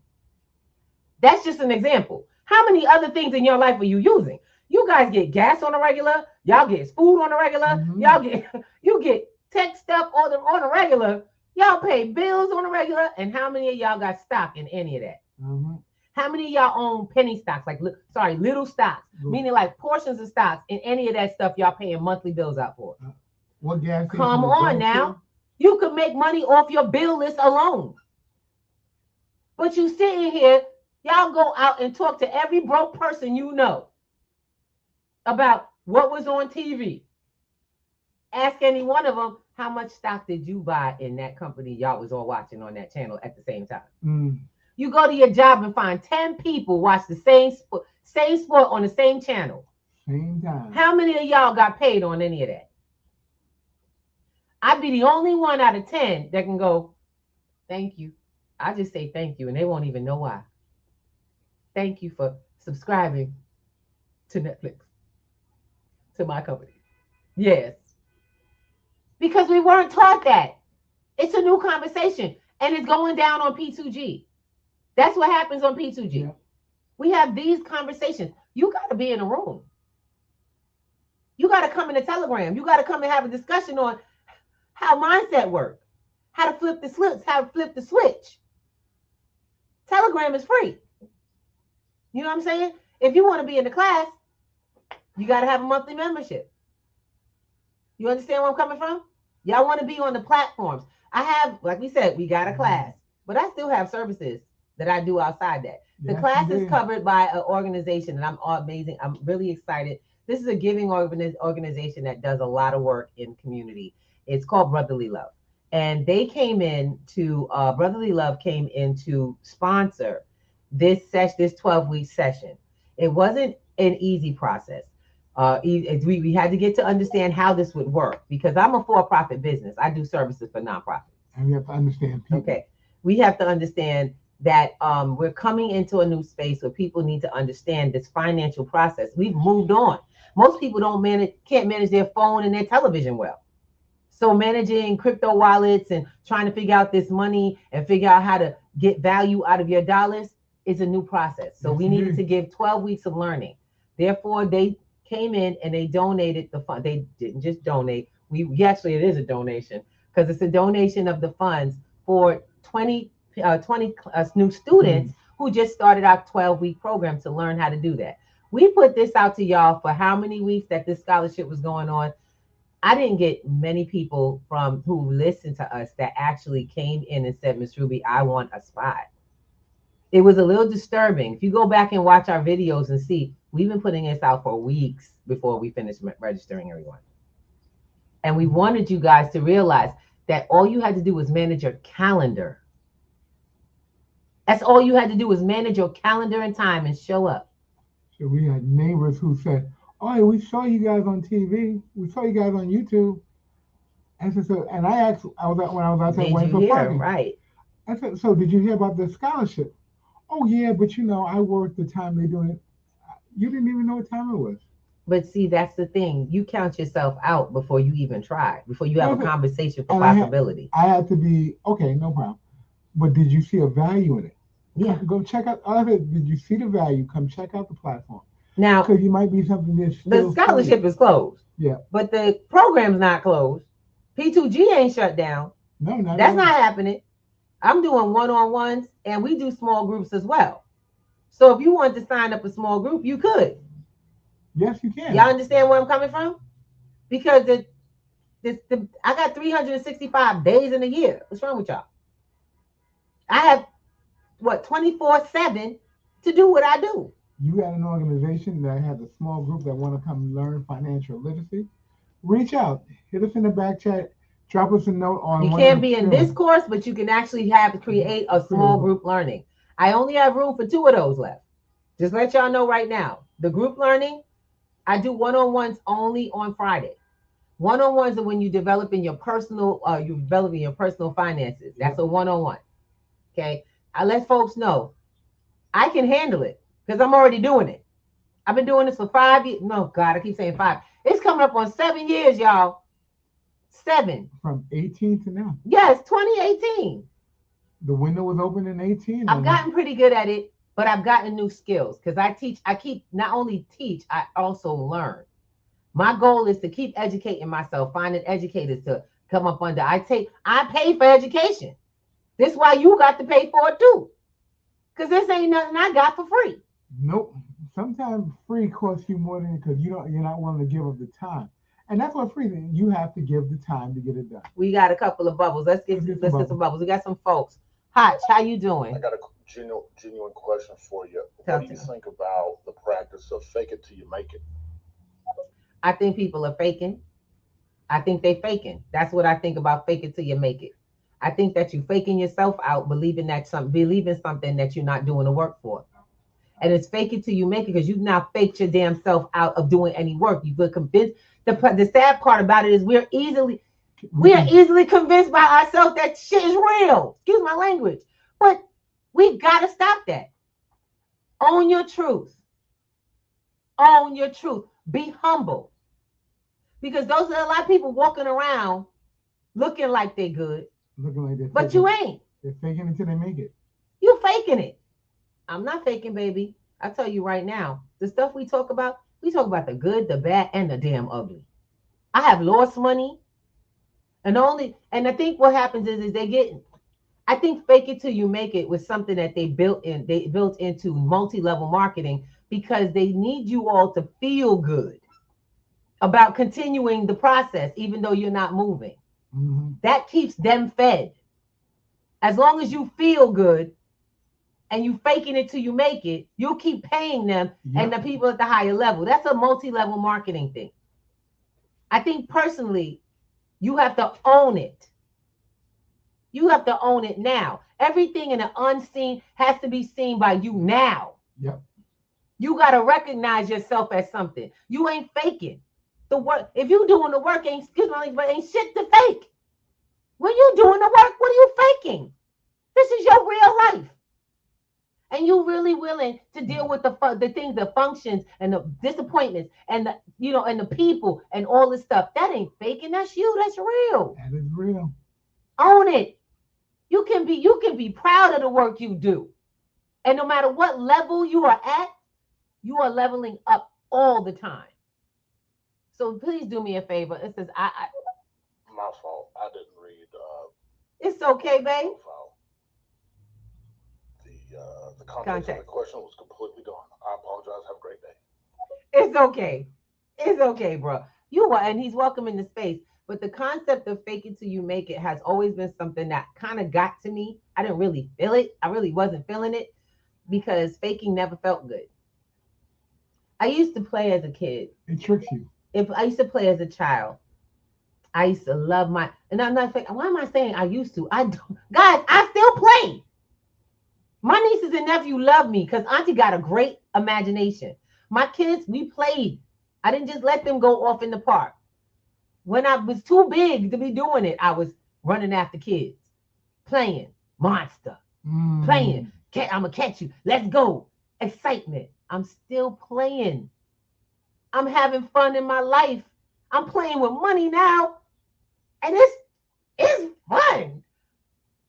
That's just an example. How many other things in your life are you using? You guys get gas on a regular. Y'all get food on a regular. Mm-hmm. You get tech stuff on the regular. Y'all pay bills on a regular. And how many of y'all got stock in any of that? Mm-hmm. How many of y'all own penny stocks? Little stocks, meaning like portions of stocks in any of that stuff y'all paying monthly bills out for? What gas? Come on now. You could make money off your bill list alone. But you sitting here, y'all go out and talk to every broke person you know about what was on TV. Ask any one of them, how much stock did you buy in that company y'all was all watching on that channel at the same time? Mm. You go to your job and find 10 people watch the same sport on the same channel. Same time. How many of y'all got paid on any of that? I'd be the only one out of 10 that can go, thank you. I just say thank you and they won't even know why. Thank you for subscribing to Netflix, to my company. Yes. Because we weren't taught that. It's a new conversation and it's going down on P2G. That's what happens on P2G. Yeah. We have these conversations. You got to be in a room. You got to come in a Telegram. You got to come and have a discussion on how mindset works, how to flip the switch. Telegram is free. You know what I'm saying? If you want to be in the class, you got to have a monthly membership. You understand where I'm coming from? Y'all want to be on the platforms. I have, like we said, we got a class, but I still have services that I do outside that. The class is covered by an organization, and I'm amazing. I'm really excited. This is a giving organization that does a lot of work in community. It's called Brotherly Love. And they came in to, Brotherly Love came in to sponsor this 12-week session. It wasn't an easy process. We had to get to understand how this would work because I'm a for-profit business. I do services for nonprofits. And we have to understand people. Okay. We have to understand that we're coming into a new space where people need to understand this financial process. We've moved on. Most people can't manage their phone and their television well. So managing crypto wallets and trying to figure out this money and figure out how to get value out of your dollars, it's a new process. So Yes, we it needed is. to give 12 weeks of learning. Therefore, they came in and they donated the fund. They didn't just donate. We actually, it is a donation because it's a donation of the funds for 20 new students who just started our 12-week program to learn how to do that. We put this out to y'all for how many weeks that this scholarship was going on. I didn't get many people from who listened to us that actually came in and said, Miss Ruby, I want a spot. It was a little disturbing. If you go back and watch our videos and see, we've been putting this out for weeks before we finished registering everyone. And we wanted you guys to realize that all you had to do was manage your calendar. That's all you had to do was manage your calendar and time and show up. So we had neighbors who said, "Oh, we saw you guys on TV. We saw you guys on YouTube." And so, and I asked, I was when I was out there waiting for parking. Right. I said, "So did you hear about the scholarship?" "Oh yeah, but you know, I worked the time they're doing it." You didn't even know what time it was. But see, that's the thing. You count yourself out before you even try, before you have a conversation for possibility. I had to be, okay, no problem. But did you see a value in it? Yeah. Go check out, did you see the value? Come check out the platform. Now, because you might be something that's the scholarship is closed. Yeah. But the program's not closed. P2G ain't shut down. No, that's not happening. I'm doing one-on-ones and we do small groups as well. So if you want to sign up a small group, you could. Yes, you can. Y'all understand where I'm coming from? Because I got 365 days in a year. What's wrong with y'all? I have 24/7 to do what I do. You got an organization that has a small group that want to come learn financial literacy, reach out, hit us in the back chat, drop us a note on. You can't be in this course, but you can actually create a small group learning. I only have room for 2 of those left. Just let y'all know right now. The group learning, I do one-on-ones only on Friday. One-on-ones are when you're developing your personal finances. That's a one-on-one. Okay. I let folks know I can handle it because I'm already doing it. I've been doing this for 5 years. No, God, I keep saying 5. It's coming up on 7 years, y'all. 7. From 18 to now. Yes, 2018. The window was open in 18. I've gotten pretty good at it, but I've gotten new skills because I keep not only teach, I also learn. My goal is to keep educating myself, finding educators to come up under. I pay for education. This is why you got to pay for it too. Because this ain't nothing I got for free. Nope. Sometimes free costs you more than because you're not willing to give up the time. And that's what free is. You have to give the time to get it done. We got a couple of bubbles. Let's get some bubbles. We got some folks. Hotch, how you doing? I got a genuine question for you. What do you think about the practice of fake it till you make it? I think people are faking. I think they faking. That's what I think about fake it till you make it. I think that you faking yourself out, believing something that you're not doing the work for. And it's fake it till you make it because you've now faked your damn self out of doing any work. You've been convinced. The sad part about it is we are easily convinced by ourselves that shit is real. Excuse my language. But we've got to stop that. Own your truth. Own your truth. Be humble. Because those are a lot of people walking around looking like they're good. Looking like they're but you ain't. They're faking it till they make it. You faking it. I'm not faking, baby. I tell you right now, the stuff we talk about the good, the bad, and the damn ugly. I have lost money. And I think what happens is I think fake it till you make it was something that they built into multi-level marketing because they need you all to feel good about continuing the process, even though you're not moving. Mm-hmm. That keeps them fed. As long as you feel good and you faking it till you make it, you'll keep paying them and the people at the higher level. That's a multi-level marketing thing. I think personally, you have to own it. You have to own it now. Everything in the unseen has to be seen by you now. Yep. You got to recognize yourself as something. You ain't faking. The work, if you doing the work, ain't shit to fake. When you doing the work, what are you faking? This is your real life. And you really willing to deal with the things, the functions and the disappointments and and the people and all this stuff. That ain't faking. That's you. That's real. That is real. Own it. You can be proud of the work you do. And no matter what level you are at, you are leveling up all the time. So please do me a favor. It says, My fault. I didn't read. It's okay, babe. The context of the question was completely gone. I apologize. Have a great day. It's okay. It's okay, bro. You are, and he's welcome in the space. But the concept of fake it till you make it has always been something that kind of got to me. I didn't really feel it. I really wasn't feeling it because faking never felt good. I used to play as a kid. It tricks you. If I used to play as a child, I used to love and I'm not saying, why am I saying I used to? I don't, guys, I still play. My nieces and nephew love me because Auntie got a great imagination. My kids, we played. I didn't just let them go off in the park. When I was too big to be doing it, I was running after kids, playing monster, playing. I'm gonna catch you. Let's go. Excitement. I'm still playing. I'm having fun in my life. I'm playing with money now, and it's fun.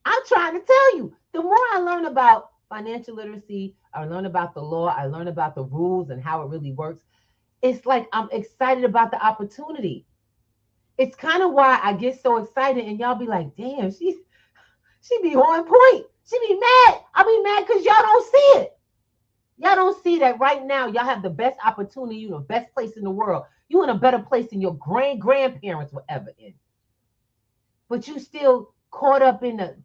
I'm trying to tell you. The more I learn about financial literacy, I learn about the law, I learn about the rules and how it really works. It's like I'm excited about the opportunity. It's kind of why I get so excited, and y'all be like, "Damn, she be on point. She be mad. I be mad because y'all don't see it. Y'all don't see that right now. Y'all have the best opportunity. You the best place in the world. You in a better place than your grandparents were ever in. But you still caught up in the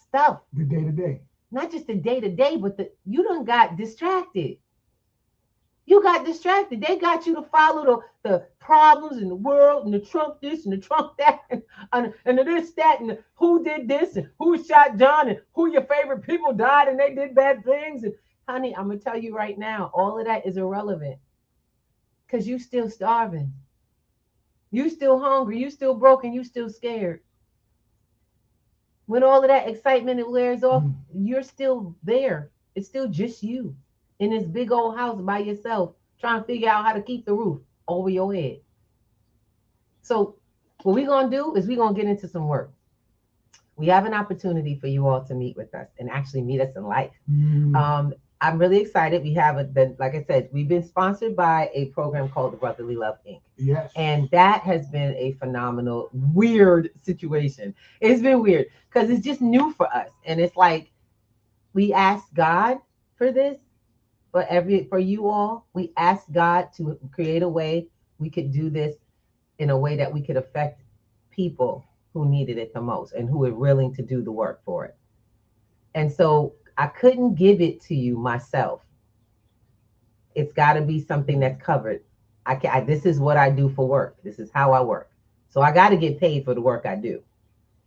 stuff. The day to day. Not just the day to day, but you done got distracted. You got distracted. They got you to follow the problems in the world and the Trump this and the Trump that and the this, that, and who did this and who shot John and who your favorite people died and they did bad things. And honey, I'm going to tell you right now, all of that is irrelevant because you still starving. You still hungry. You still broken. You still scared. When all of that excitement it wears off, you're still there. It's still just you in this big old house by yourself, trying to figure out how to keep the roof over your head. So what we're going to do is we're going to get into some work. We have an opportunity for you all to meet with us and actually meet us in life. I'm really excited. We have like I said, we've been sponsored by a program called the Brotherly Love Inc. Yes. And that has been a phenomenal, weird situation. It's been weird because it's just new for us. And it's like, we asked God for this, for you all, we asked God to create a way we could do this in a way that we could affect people who needed it the most and who were willing to do the work for it. And so I couldn't give it to you myself. It's got to be something that's covered. This is what I do for work. This is how I work. So I got to get paid for the work I do.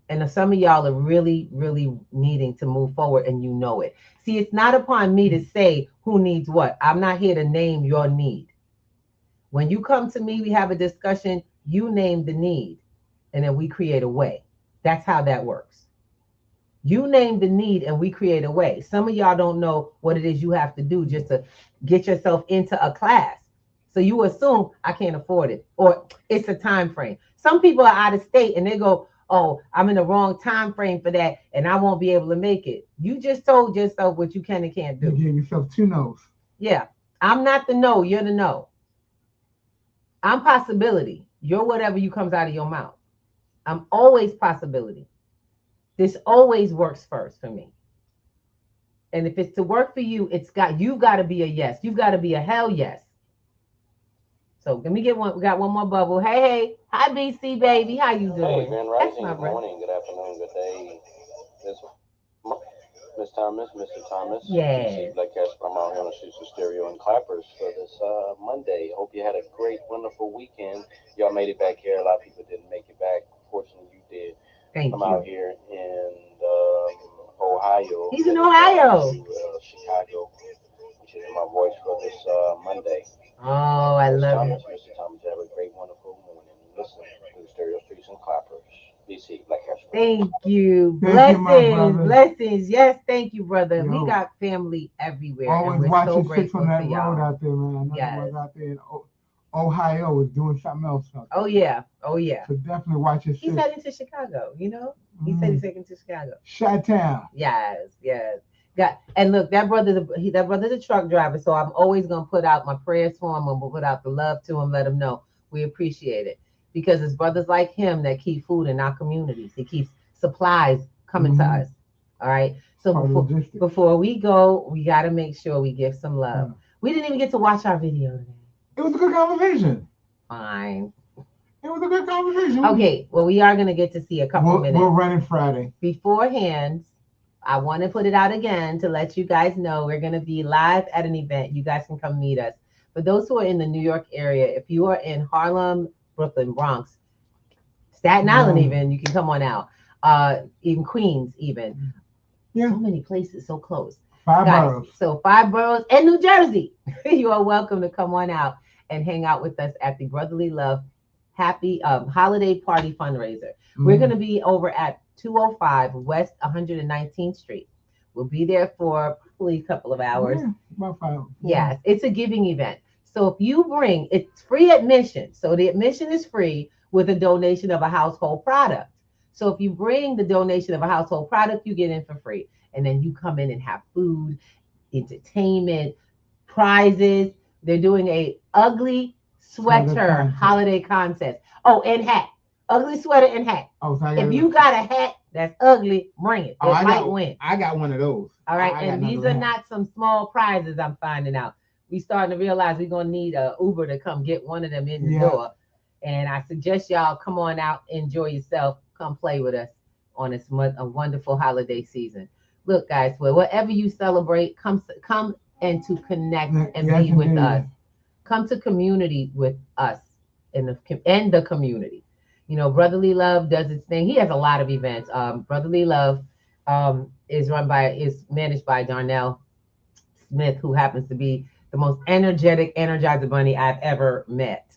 And some of y'all are really, really needing to move forward, and you know it. See, it's not upon me to say who needs what. I'm not here to name your need. When you come to me, we have a discussion, you name the need, and then we create a way. That's how that works. You name the need, and we create a way. Some of y'all don't know what it is you have to do just to get yourself into a class. So you assume I can't afford it, or it's a time frame. Some people are out of state, and they go, oh, I'm in the wrong time frame for that, and I won't be able to make it. You just told yourself what you can and can't do. You gave yourself 2 no's. Yeah. I'm not the no, you're the no. I'm possibility. You're whatever you comes out of your mouth. I'm always possibility. This always works first for me. And if it's to work for you, you've got to be a yes. You've got to be a hell yes. So let me get one. We got one more bubble. Hey. Hi, BC, baby. How you doing? Hey, Grand Rising. Good morning, good afternoon, good day. Miss Thomas, Mr. Thomas. Yeah. Black Cats from out here on the Streets of Stereo and Clappers for this Monday. Hope you had a great, wonderful weekend. Y'all made it back here. A lot of people didn't make it back. Fortunately, you did. Thank you. Out here in Ohio. He's in Ohio. Chicago, which is my voice for this Monday. Oh, I love it. Mr. Thomas, have a great, wonderful morning. Listen to the Stereo Streets and Clappers. BC, Black Cats. Thank you. Blessings. Yes, thank you, brother. We got family everywhere. Always watching 6 on that road out there, man. I know you was out there in Ohio is doing something else. Oh yeah. Oh yeah. So definitely watch his. He's heading to Chicago. You know, he said he's taking to Chicago. Chi-town. Yes. And look, that brother's a truck driver, so I'm always gonna put out my prayers for him, and we'll put out the love to him, let him know we appreciate it, because it's brothers like him that keep food in our communities. He keeps supplies coming to us. All right. So before we go, we got to make sure we give some love. We didn't even get to watch our video today. It was a good conversation. Fine. It was a good conversation. Okay. Well, we are gonna get to see a couple minutes. We'll run it Friday. Beforehand, I want to put it out again to let you guys know we're going to be live at an event. You guys can come meet us. For those who are in the New York area, if you are in Harlem, Brooklyn, Bronx, Staten Island even, you can come on out. Even Queens even. Yeah. So many places so close. 5 boroughs. So 5 boroughs and New Jersey. You are welcome to come on out and hang out with us at the Brotherly Love Happy Holiday Party Fundraiser. We're going to be over at 205 West 119th Street. We'll be there for probably a couple of hours. Yeah, about 5. Yes, it's a giving event. So if you bring, it's free admission. So the admission is free with a donation of a household product. So if you bring the donation of a household product, you get in for free. And then you come in and have food, entertainment, prizes. They're doing a ugly sweater holiday contest. Oh, and hat. Ugly sweater and hat. Oh, so if you got a hat that's ugly, bring it. It might win. I got one of those. All right. And these are not some small prizes, I'm finding out. We starting to realize we're going to need a Uber to come get one of them in the door. And I suggest y'all come on out, enjoy yourself, come play with us on this a wonderful holiday season. Look, guys, whatever you celebrate, come and to connect and be with us. Come to community with us in the community. You know, Brotherly Love does its thing. He has a lot of events. Brotherly Love is managed by Darnell Smith, who happens to be the most energetic Energizer Bunny I've ever met.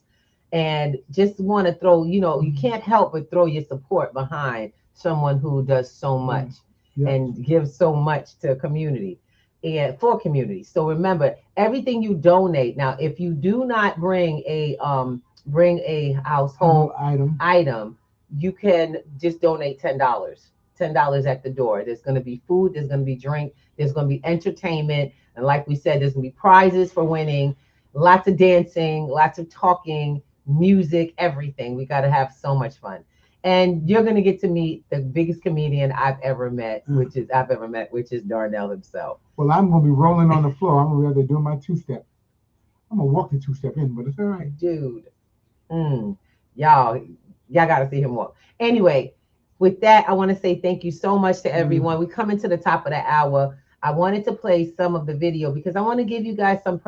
And just want to throw, you can't help but throw your support behind someone who does so much and gives so much to community and for community. So remember, everything you donate. Now, if you do not bring a household item, you can just donate $10 at the door. There's going to be food, there's going to be drink, there's going to be entertainment, and like we said, there's going to be prizes for winning, lots of dancing, lots of talking, music, everything. We got to have so much fun, and you're going to get to meet the biggest comedian I've ever met, which is Darnell himself. Well, I'm going to be rolling on the floor. I'm going to be doing my 2-step. I'm going to walk the 2-step in, but it's all right, dude. Y'all got to see him walk. Anyway, with that, I want to say thank you so much to everyone. We coming to the top of the hour. I wanted to play some of the video because I want to give you guys some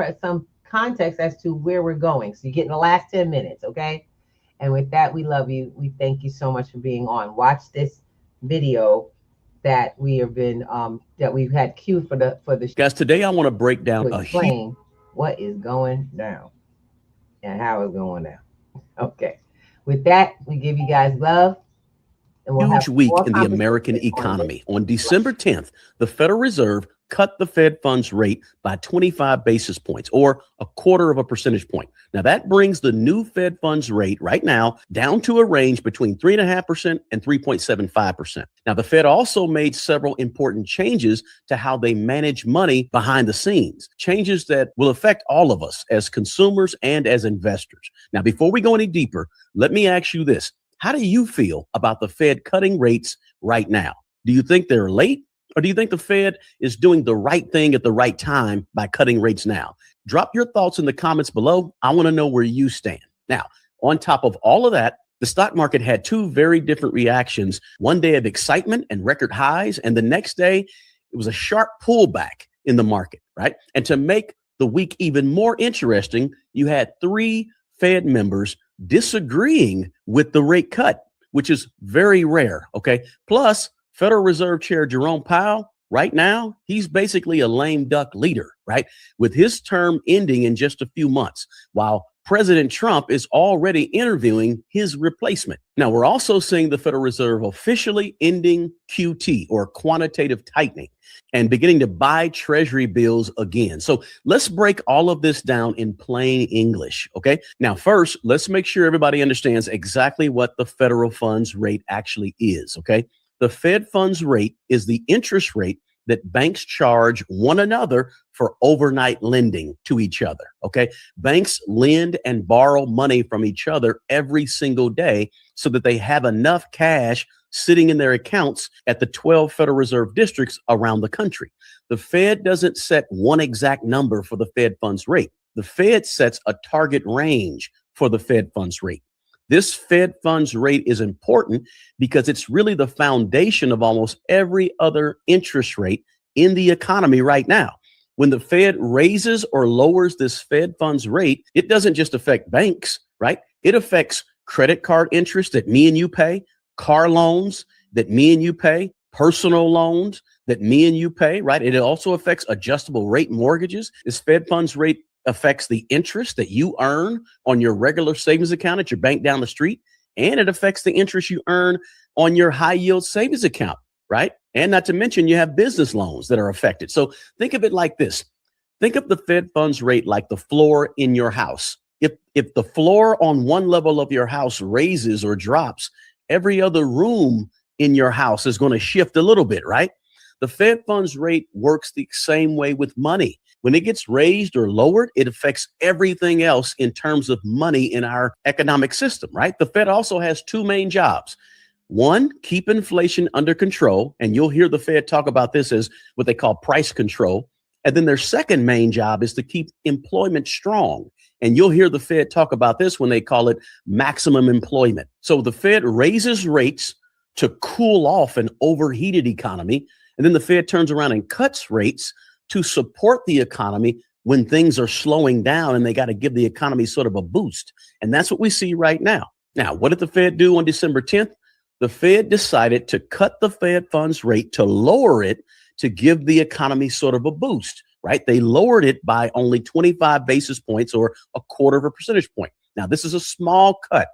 context as to where we're going. So you get in the last 10 minutes, okay? And with that, we love you. We thank you so much for being on. Watch this video that we've had queued for the guys. Today, I want to break down explain what is going down and how it's going down. Okay. With that, we give you guys love. Huge week in the American economy. On December 10th, the Federal Reserve cut the Fed funds rate by 25 basis points, or 1/4 percentage point. Now that brings the new Fed funds rate right now down to a range between 3.5% and 3.75%. Now the Fed also made several important changes to how they manage money behind the scenes, changes that will affect all of us as consumers and as investors. Now, before we go any deeper, let me ask you this. How do you feel about the Fed cutting rates right now? Do you think they're late? Or do you think the Fed is doing the right thing at the right time by cutting rates now? Drop your thoughts in the comments below. I want to know where you stand. Now, on top of all of that, the stock market had 2 very different reactions. One day of excitement and record highs, and the next day, it was a sharp pullback in the market, right? And to make the week even more interesting, you had 3 Fed members disagreeing with the rate cut, which is very rare, okay? Plus, Federal Reserve Chair Jerome Powell, right now, he's basically a lame duck leader, right? With his term ending in just a few months, while President Trump is already interviewing his replacement. Now, we're also seeing the Federal Reserve officially ending QT, or quantitative tightening, and beginning to buy Treasury bills again. So let's break all of this down in plain English, okay? Now, first, let's make sure everybody understands exactly what the federal funds rate actually is, okay? The Fed funds rate is the interest rate that banks charge one another for overnight lending to each other, okay? Banks lend and borrow money from each other every single day so that they have enough cash sitting in their accounts at the 12 Federal Reserve districts around the country. The Fed doesn't set one exact number for the Fed funds rate. The Fed sets a target range for the Fed funds rate. This Fed funds rate is important because it's really the foundation of almost every other interest rate in the economy right now. When the Fed raises or lowers this Fed funds rate, it doesn't just affect banks, right? It affects credit card interest that me and you pay, car loans that me and you pay, personal loans that me and you pay, right? It also affects adjustable rate mortgages. This Fed funds rate affects the interest that you earn on your regular savings account at your bank down the street, and it affects the interest you earn on your high yield savings account, right? And not to mention you have business loans that are affected. So think of it like this. Think of the Fed funds rate like the floor in your house. If the floor on one level of your house raises or drops, every other room in your house is going to shift a little bit, right? The Fed funds rate works the same way with money. When it gets raised or lowered, it affects everything else in terms of money in our economic system, right? The Fed also has two main jobs. One, keep inflation under control. And you'll hear the Fed talk about this as what they call price control. And then their second main job is to keep employment strong. And you'll hear the Fed talk about this when they call it maximum employment. So the Fed raises rates to cool off an overheated economy. And then the Fed turns around and cuts rates to support the economy when things are slowing down and they got to give the economy sort of a boost. And that's what we see right now. Now, what did the Fed do on December 10th? The Fed decided to cut the Fed funds rate, to lower it, to give the economy sort of a boost, right? They lowered it by only 25 basis points, or a quarter of a percentage point. Now, this is a small cut,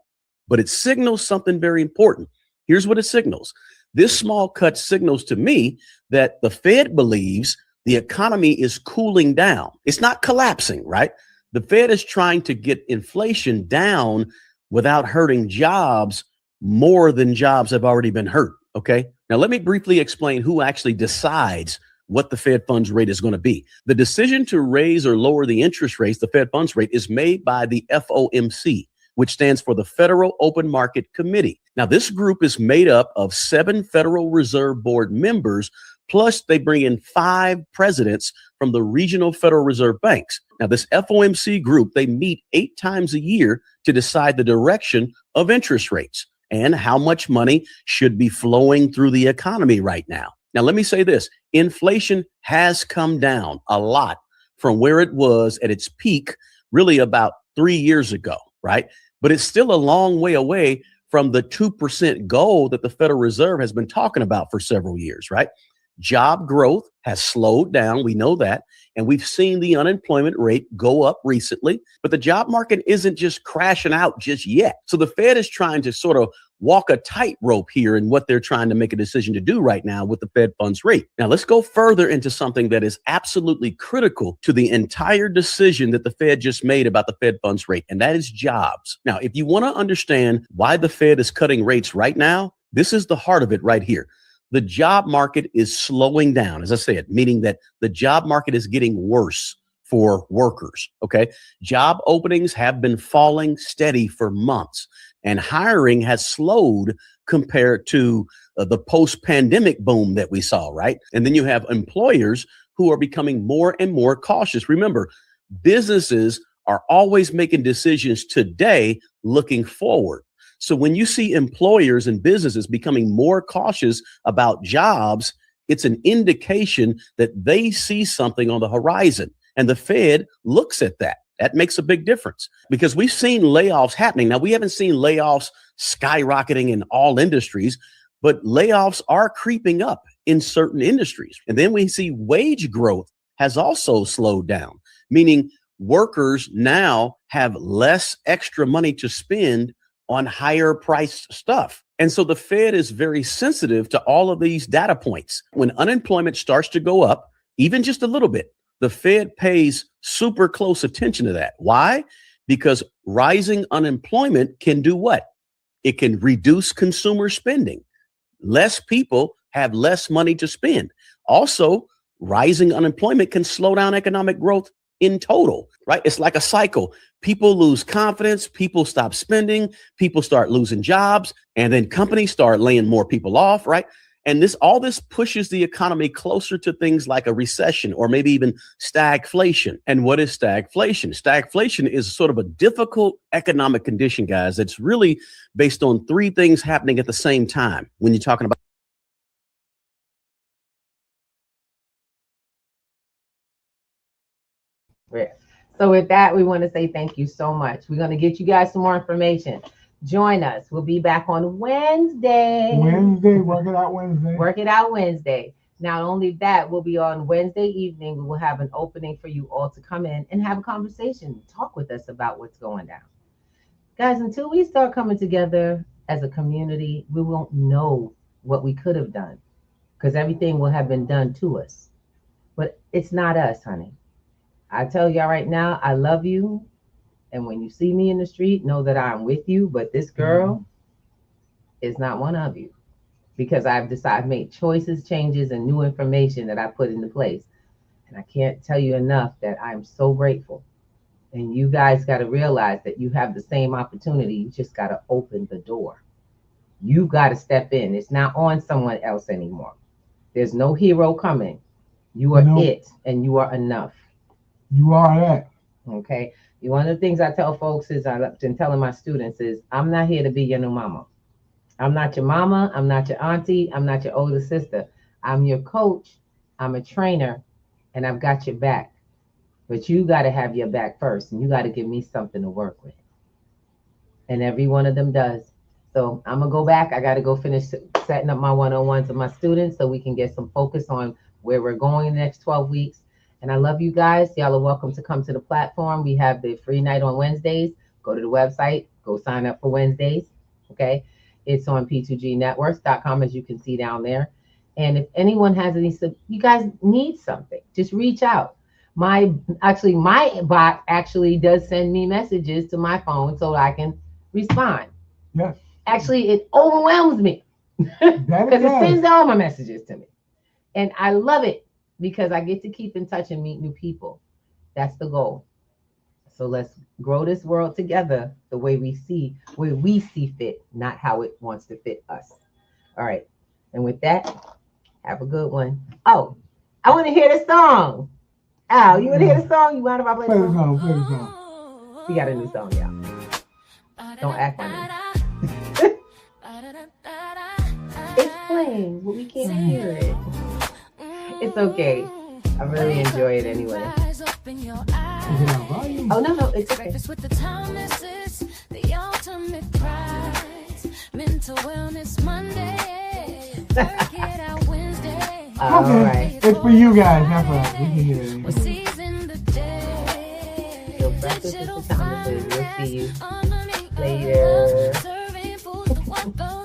but it signals something very important. Here's what it signals. This small cut signals to me that the Fed believes the economy is cooling down. It's not collapsing, right? The Fed is trying to get inflation down without hurting jobs more than jobs have already been hurt, okay? Now, let me briefly explain who actually decides what the Fed funds rate is going to be. The decision to raise or lower the interest rates, the Fed funds rate, is made by the FOMC, which stands for the Federal Open Market Committee. Now, this group is made up of 7 Federal Reserve Board members, plus they bring in 5 presidents from the regional Federal Reserve banks. Now, this FOMC group, they meet 8 times a year to decide the direction of interest rates and how much money should be flowing through the economy right now. Now, let me say this. Inflation has come down a lot from where it was at its peak, really about 3 years ago, right? But it's still a long way away from the 2% goal that the Federal Reserve has been talking about for several years, right? Job growth has slowed down. We know that. And we've seen the unemployment rate go up recently, but the job market isn't just crashing out just yet. So the Fed is trying to sort of walk a tightrope here in what they're trying to make a decision to do right now with the Fed funds rate. Now, let's go further into something that is absolutely critical to the entire decision that the Fed just made about the Fed funds rate, and that is jobs. Now, if you want to understand why the Fed is cutting rates right now, this is the heart of it right here. The job market is slowing down, as I said, meaning that the job market is getting worse for workers, okay? Job openings have been falling steady for months, and hiring has slowed compared to the post-pandemic boom that we saw, right? And then you have employers who are becoming more and more cautious. Remember, businesses are always making decisions today looking forward. So when you see employers and businesses becoming more cautious about jobs, it's an indication that they see something on the horizon. And the Fed looks at that. That makes a big difference because we've seen layoffs happening. Now, we haven't seen layoffs skyrocketing in all industries, but layoffs are creeping up in certain industries. And then we see wage growth has also slowed down, meaning workers now have less extra money to spend on higher priced stuff. And so the Fed is very sensitive to all of these data points. When unemployment starts to go up, even just a little bit, the Fed pays super close attention to that. Why? Because rising unemployment can do what? It can reduce consumer spending. Less people have less money to spend. Also, rising unemployment can slow down economic growth in total, right? It's like a cycle. People lose confidence, people stop spending, people start losing jobs, and then companies start laying more people off, right? And all this pushes the economy closer to things like a recession or maybe even stagflation. And what is stagflation? Stagflation is sort of a difficult economic condition, guys. It's really based on three things happening at the same time when you're talking about. So with that, we want to say thank you so much. We're going to get you guys some more information. Join us. We'll be back on Wednesday. Work it out Wednesday. Work it out Wednesday. Not only that, we'll be on Wednesday evening. We will have an opening for you all to come in and have a conversation, talk with us about what's going down. Guys, until we start coming together as a community, we won't know what we could have done because everything will have been done to us. But it's not us, honey. I tell y'all right now, I love you. And when you see me in the street, know that I'm with you. But this girl is not one of you because I've made choices, changes, and new information that I put into place. And I can't tell you enough that I'm so grateful. And you guys got to realize that you have the same opportunity. You just got to open the door. You got to step in. It's not on someone else anymore. There's no hero coming. You are it, and you are enough. You are that. Okay. One of the things I tell folks is, I've been telling my students is, I'm not here to be your new mama. I'm not your mama. I'm not your auntie. I'm not your older sister. I'm your coach. I'm a trainer, and I've got your back. But you got to have your back first, and you got to give me something to work with. And every one of them does. So I'm going to go back. I got to go finish setting up my one-on-ones with my students so we can get some focus on where we're going in the next 12 weeks. And I love you guys. Y'all are welcome to come to the platform. We have the free night on Wednesdays. Go to the website. Go sign up for Wednesdays. Okay. It's on p2gnetworks.com, as you can see down there. And if anyone has any, you guys need something, just reach out. My bot actually does send me messages to my phone so I can respond. Yes. Actually, it overwhelms me because it sends all my messages to me. And I love it because I get to keep in touch and meet new people. That's the goal. So let's grow this world together the way we see fit, not how it wants to fit us. All right. And with that, have a good one. Oh, I want to hear the song. Al, you want to hear the song? You mind if I play the song? Play the song. We got a new song, y'all. Don't act funny. It's playing, but we can't hear it. It's okay. I really enjoy it anyway. Oh, no, it's okay. With the timeless, the ultimate prize. Mental wellness Monday. Work it out Wednesday. All right. It's for you guys, not for us. We can hear it. We're seizing the day. So breakfast with the timeless. We'll see you later. Serving food, what goes